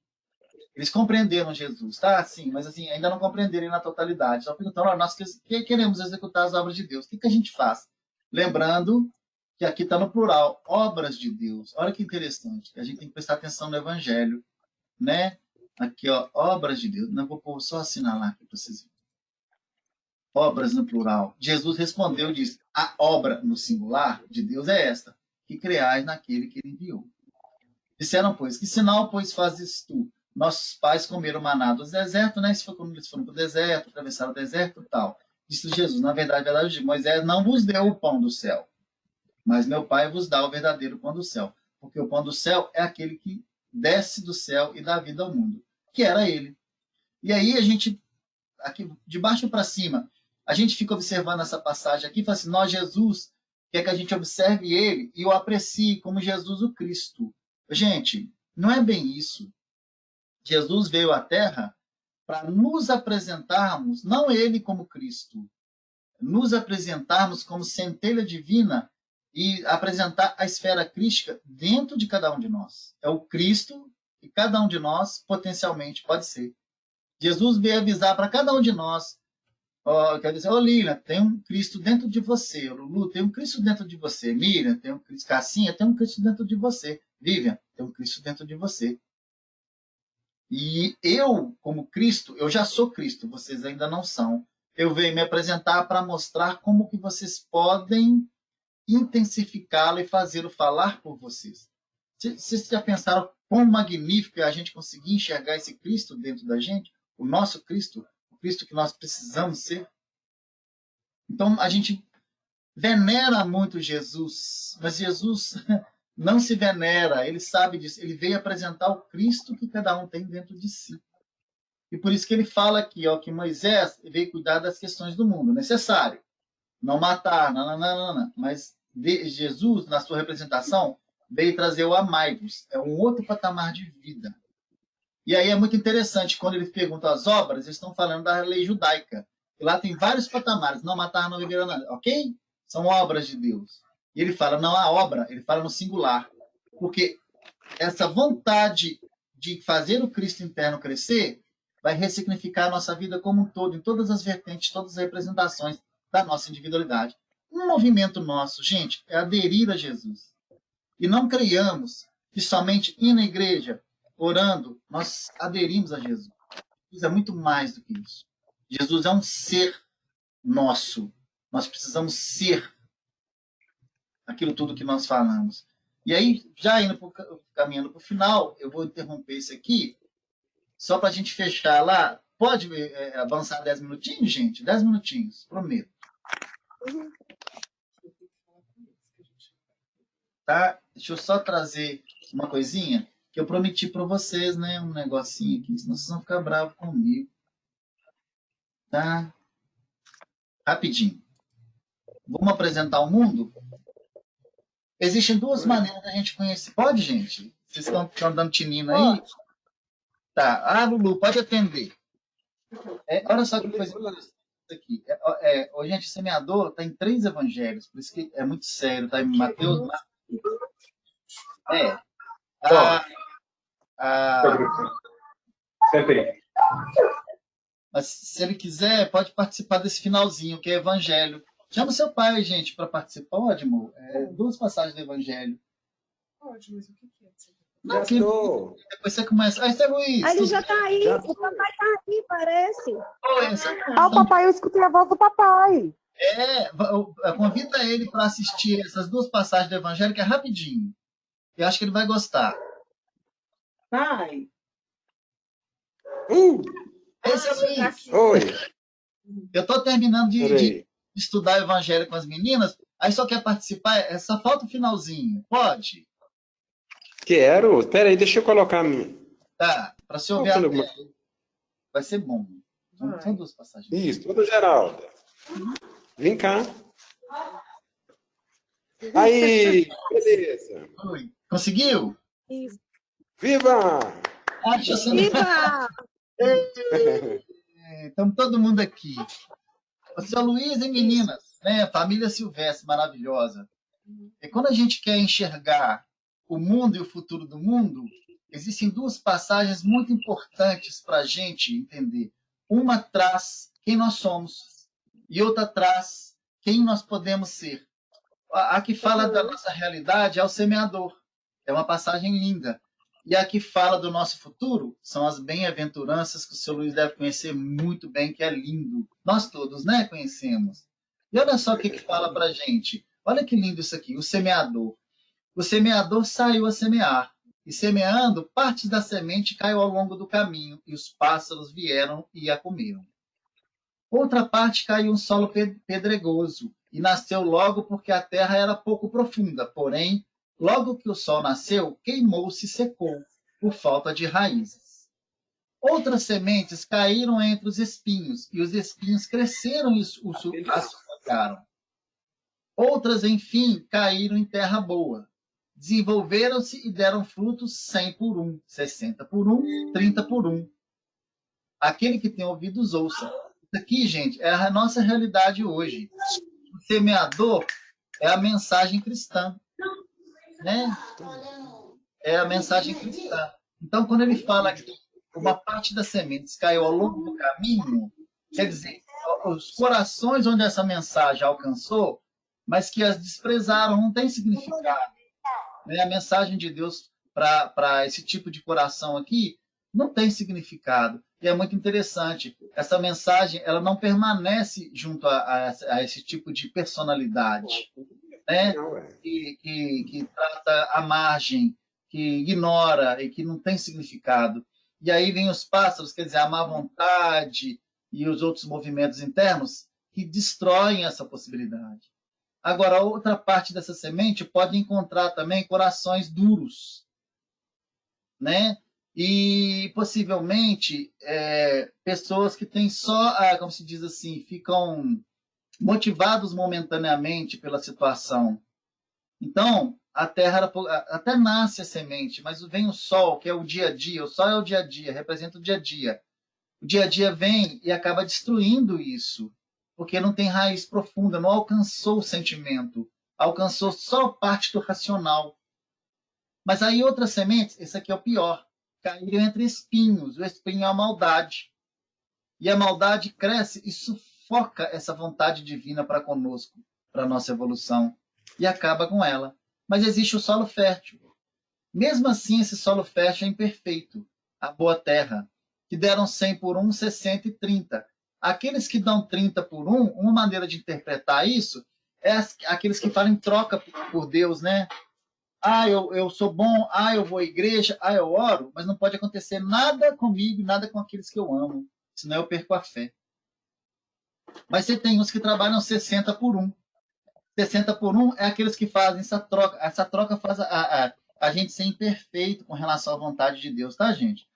Eles compreenderam Jesus, tá? Sim, mas assim, ainda não compreenderam na totalidade. Só perguntaram, nós queremos executar as obras de Deus. O que a gente faz? Lembrando que aqui está no plural, obras de Deus. Olha que interessante, que a gente tem que prestar atenção no Evangelho, né? Aqui, ó, obras de Deus. Não vou só assinalar aqui para vocês verem. Obras no plural. Jesus respondeu e disse, a obra no singular de Deus é esta, que creais naquele que ele enviou. Disseram, pois, que sinal, pois, fazes tu? Nossos pais comeram maná do deserto, né? Isso foi quando eles foram para o deserto, atravessaram o deserto e tal. Disse Jesus, na verdade, Moisés não vos deu o pão do céu, mas meu Pai vos dá o verdadeiro pão do céu. Porque o pão do céu é aquele que desce do céu e dá vida ao mundo, que era ele. E aí a gente, aqui de baixo para cima, a gente fica observando essa passagem aqui e fala assim, nós, Jesus, quer que a gente observe ele e o aprecie como Jesus o Cristo. Gente, não é bem isso. Jesus veio à Terra para nos apresentarmos, não ele como Cristo, nos apresentarmos como centelha divina e apresentar a esfera crística dentro de cada um de nós. É o Cristo que cada um de nós potencialmente pode ser. Jesus veio avisar para cada um de nós, quer dizer, Lilian, tem um Cristo dentro de você, Lulu, tem um Cristo dentro de você, Miriam, tem um Cristo, Cassinha, tem um Cristo dentro de você, Vivian, tem um Cristo dentro de você. E eu, como Cristo, eu já sou Cristo, vocês ainda não são. Eu venho me apresentar para mostrar como que vocês podem intensificá-lo e fazê-lo falar por vocês. Vocês já pensaram quão magnífico é a gente conseguir enxergar esse Cristo dentro da gente? O nosso Cristo, o Cristo que nós precisamos ser? Então, a gente venera muito Jesus, mas Jesus não se venera, ele sabe disso. Ele veio apresentar o Cristo que cada um tem dentro de si. E por isso que ele fala aqui, ó, que Moisés veio cuidar das questões do mundo, necessário. Não matar, não. Mas Jesus, na sua representação, veio trazer o amai-vos. É um outro patamar de vida. E aí é muito interessante, quando eles perguntam as obras, eles estão falando da lei judaica. E lá tem vários patamares. Não matar, não viver, não. Ok? São obras de Deus. E ele fala, não há obra, ele fala no singular. Porque essa vontade de fazer o Cristo interno crescer vai ressignificar a nossa vida como um todo, em todas as vertentes, todas as representações da nossa individualidade. Um movimento nosso, gente, é aderir a Jesus. E não creiamos que somente ir na igreja, orando, nós aderimos a Jesus. Jesus é muito mais do que isso. Jesus é um ser nosso. Nós precisamos ser aquilo tudo que nós falamos. E aí, já caminhando para o final, eu vou interromper isso aqui, só para a gente fechar lá. Pode avançar 10 minutinhos, gente? 10 minutinhos, prometo. Tá? Deixa eu só trazer uma coisinha que eu prometi para vocês, né? Um negocinho aqui, senão vocês vão ficar bravos comigo. Tá? Rapidinho. Vamos apresentar o mundo? Existem duas maneiras da gente conhecer. Pode, gente? Vocês estão dando tinino aí? Tá. Ah, Lulu, pode atender. Olha só que coisa interessante aqui. Gente, o semeador está em 3 evangelhos, por isso que é muito sério. Está em Mateus, mas se ele quiser, pode participar desse finalzinho, que é evangelho. Chama seu pai, gente, para participar. Pode, amor? 2 passagens do evangelho. Pode, mas o que é? Já estou. Depois você começa. Aí, seu Luiz. Ele já está aí. O papai está aqui, parece. O papai, eu escutei a voz do papai. Convida ele para assistir essas 2 passagens do evangelho, que é rapidinho. Eu acho que ele vai gostar. Pai. Esse é o Luiz. Oi. Eu estou terminando de estudar o evangelho com as meninas, aí só quer participar, só falta o finalzinho. Pode? Quero. Espera aí, deixa eu colocar a minha. Tá, para você ouvir a tela. Vai ser bom. São 2 passagens. Isso, tudo Geralda. Vem cá. Aí, beleza. Oi. Conseguiu? Isso. Viva! Deixa eu ser... Viva! Estamos todo mundo aqui. O seu Luiz e meninas, né? Família Silvestre, maravilhosa. E quando a gente quer enxergar o mundo e o futuro do mundo, existem 2 passagens muito importantes para a gente entender. Uma traz quem nós somos e outra traz quem nós podemos ser. A que fala da nossa realidade é o semeador. É uma passagem linda. E a que fala do nosso futuro são as bem-aventuranças, que o seu Luiz deve conhecer muito bem, que é lindo. Nós todos, né, conhecemos. E olha só o que fala para a gente. Olha que lindo isso aqui, o semeador. O semeador saiu a semear, e semeando, partes da semente caiu ao longo do caminho, e os pássaros vieram e a comeram. Outra parte caiu em solo pedregoso, e nasceu logo porque a terra era pouco profunda, porém, logo que o sol nasceu, queimou-se e secou, por falta de raízes. Outras sementes caíram entre os espinhos, e os espinhos cresceram e os sufocaram. Outras, enfim, caíram em terra boa. Desenvolveram-se e deram frutos 100 por 1, 60 por 1, 30 por 1. Aquele que tem ouvidos, ouça. Isso aqui, gente, é a nossa realidade hoje. O semeador é a mensagem cristã. Né? É a mensagem cristã. Então, quando ele fala que uma parte das sementes caiu ao longo do caminho, quer dizer, os corações onde essa mensagem alcançou, mas que as desprezaram, não tem significado. Né? A mensagem de Deus para esse tipo de coração aqui não tem significado. E é muito interessante. Essa mensagem ela não permanece junto a esse tipo de personalidade. Né? Que trata à margem, que ignora e que não tem significado. E aí vem os pássaros, quer dizer, a má vontade e os outros movimentos internos que destroem essa possibilidade. Agora, a outra parte dessa semente pode encontrar também corações duros, né? E possivelmente pessoas que têm só, como se diz assim, ficam motivados momentaneamente pela situação. Então, a terra até nasce a semente, mas vem o sol, que é o dia a dia. O sol é o dia a dia, representa o dia a dia. O dia a dia vem e acaba destruindo isso, porque não tem raiz profunda, não alcançou o sentimento, alcançou só parte do racional. Mas aí outras sementes, esse aqui é o pior, caíram entre espinhos. O espinho é a maldade. E a maldade cresce e sufoca essa vontade divina para conosco, para a nossa evolução, e acaba com ela. Mas existe o solo fértil. Mesmo assim, esse solo fértil é imperfeito. A boa terra, que deram 100 por 1, 60 e 30. Aqueles que dão 30 por 1, uma maneira de interpretar isso é aqueles que falam em troca por Deus, né? Eu sou bom, eu vou à igreja, eu oro, mas não pode acontecer nada comigo, nada com aqueles que eu amo, senão eu perco a fé. Mas você tem uns que trabalham 60 por 1. 60 por 1 é aqueles que fazem essa troca. Essa troca faz a gente ser imperfeito com relação à vontade de Deus, tá, gente?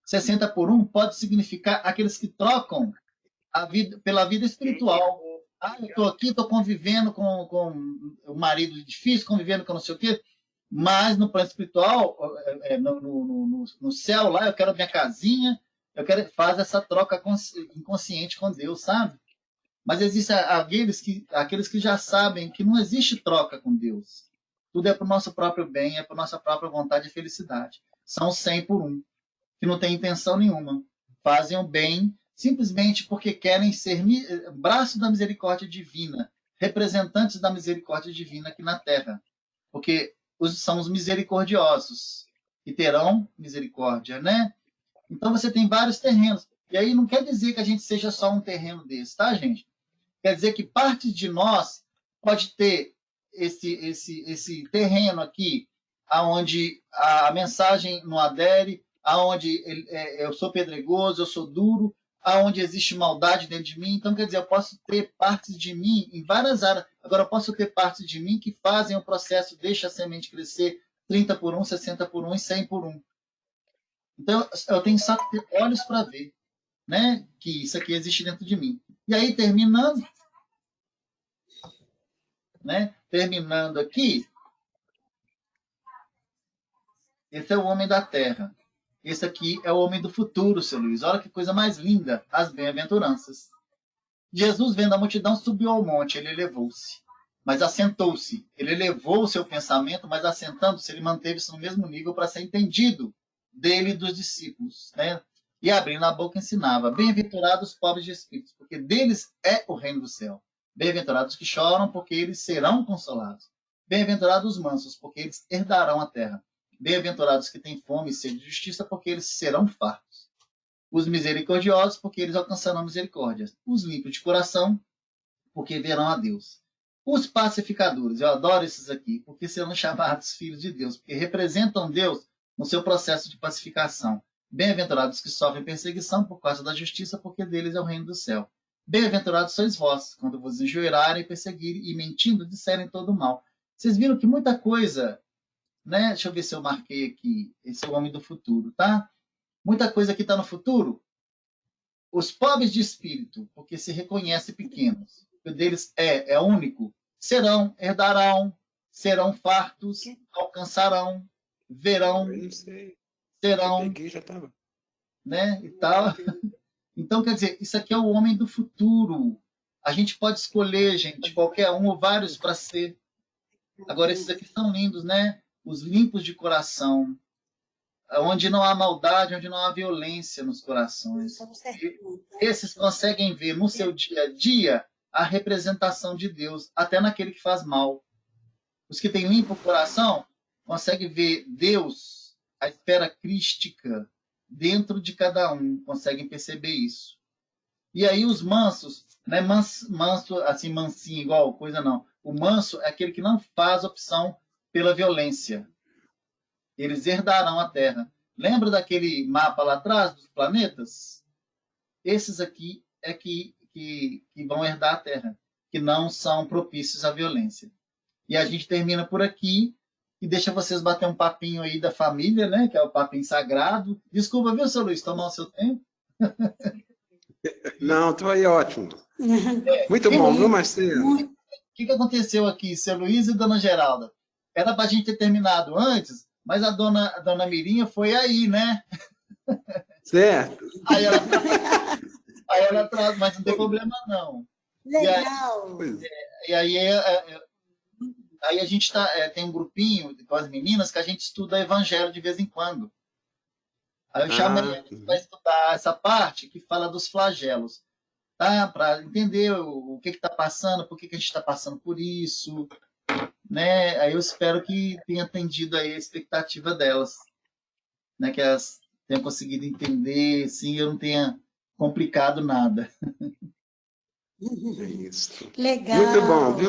60 por 1 pode significar aqueles que trocam a vida pela vida espiritual. Eu estou aqui, estou convivendo com o marido difícil, convivendo com não sei o quê, mas no plano espiritual, no céu lá, eu quero minha casinha, faz essa troca inconsciente com Deus, sabe? Mas existem aqueles que já sabem que não existe troca com Deus. Tudo é para o nosso próprio bem, é para a nossa própria vontade e felicidade. São 100 por 1, que não tem intenção nenhuma. Fazem o bem simplesmente porque querem ser braço da misericórdia divina, representantes da misericórdia divina aqui na Terra. Porque são os misericordiosos, que terão misericórdia, né? Então você tem vários terrenos. E aí não quer dizer que a gente seja só um terreno desse, tá, gente? Quer dizer que parte de nós pode ter esse terreno aqui, aonde a mensagem não adere, aonde eu sou pedregoso, eu sou duro, aonde existe maldade dentro de mim. Então, quer dizer, eu posso ter partes de mim em várias áreas. Agora, eu posso ter partes de mim que fazem o processo, deixa a semente crescer 30 por 1, 60 por 1 e 100 por 1. Então, eu tenho só que ter olhos para ver, né, que isso aqui existe dentro de mim. E aí, terminando aqui, esse é o homem da terra. Esse aqui é o homem do futuro, seu Luiz. Olha que coisa mais linda, as bem-aventuranças. Jesus, vendo a multidão, subiu ao monte, ele elevou-se, mas assentou-se. Ele elevou o seu pensamento, mas assentando-se, ele manteve-se no mesmo nível para ser entendido dele e dos discípulos, né? E abrindo a boca ensinava: bem-aventurados os pobres de espírito, porque deles é o reino do céu. Bem-aventurados que choram, porque eles serão consolados. Bem-aventurados os mansos, porque eles herdarão a terra. Bem-aventurados que têm fome e sede de justiça, porque eles serão fartos. Os misericordiosos, porque eles alcançarão misericórdia. Os limpos de coração, porque verão a Deus. Os pacificadores, eu adoro esses aqui, porque serão chamados filhos de Deus, porque representam Deus no seu processo de pacificação. Bem-aventurados que sofrem perseguição por causa da justiça, porque deles é o reino do céu. Bem-aventurados sois vós, quando vos enjoeirarem, perseguirem e mentindo disserem todo o mal. Vocês viram que muita coisa, né? Deixa eu ver se eu marquei aqui. Esse é o homem do futuro, tá? Muita coisa que está no futuro. Os pobres de espírito, porque se reconhecem pequenos, o deles é único, herdarão, serão fartos, alcançarão, verão, serão, né? E tal. Então, quer dizer, isso aqui é o homem do futuro. A gente pode escolher, gente, qualquer um ou vários para ser. Agora, esses aqui são lindos, né? Os limpos de coração, onde não há maldade, onde não há violência nos corações. Esses conseguem ver no seu dia a dia a representação de Deus, até naquele que faz mal. Os que têm limpo o coração conseguem ver Deus, a esfera crística, dentro de cada um, conseguem perceber isso. E aí os mansos, não é manso assim, mansinho, igual coisa não. O manso é aquele que não faz opção pela violência. Eles herdarão a Terra. Lembra daquele mapa lá atrás dos planetas? Esses aqui é que vão herdar a Terra, que não são propícios à violência. E a gente termina por aqui e deixa vocês bater um papinho aí da família, né? Que é o papinho sagrado. Desculpa, viu, seu Luiz, tomar o seu tempo? Não, estou aí ótimo. Muito bom, viu, Marcelo? O que aconteceu aqui, seu Luiz e dona Geralda? Era para a gente ter terminado antes, mas a dona Mirinha foi aí, né? Certo? Aí ela traz, mas não tem problema não. Legal. Pois é. E aí a gente tem um grupinho com as meninas que a gente estuda evangelho de vez em quando. Aí eu chamei elas para estudar essa parte que fala dos flagelos, tá? Para entender o que está passando, por que a gente está passando por isso, né? Aí eu espero que tenha atendido aí a expectativa delas, né? Que elas tenham conseguido entender, sim, eu não tenha complicado nada. É isso. Legal. Muito bom, viu?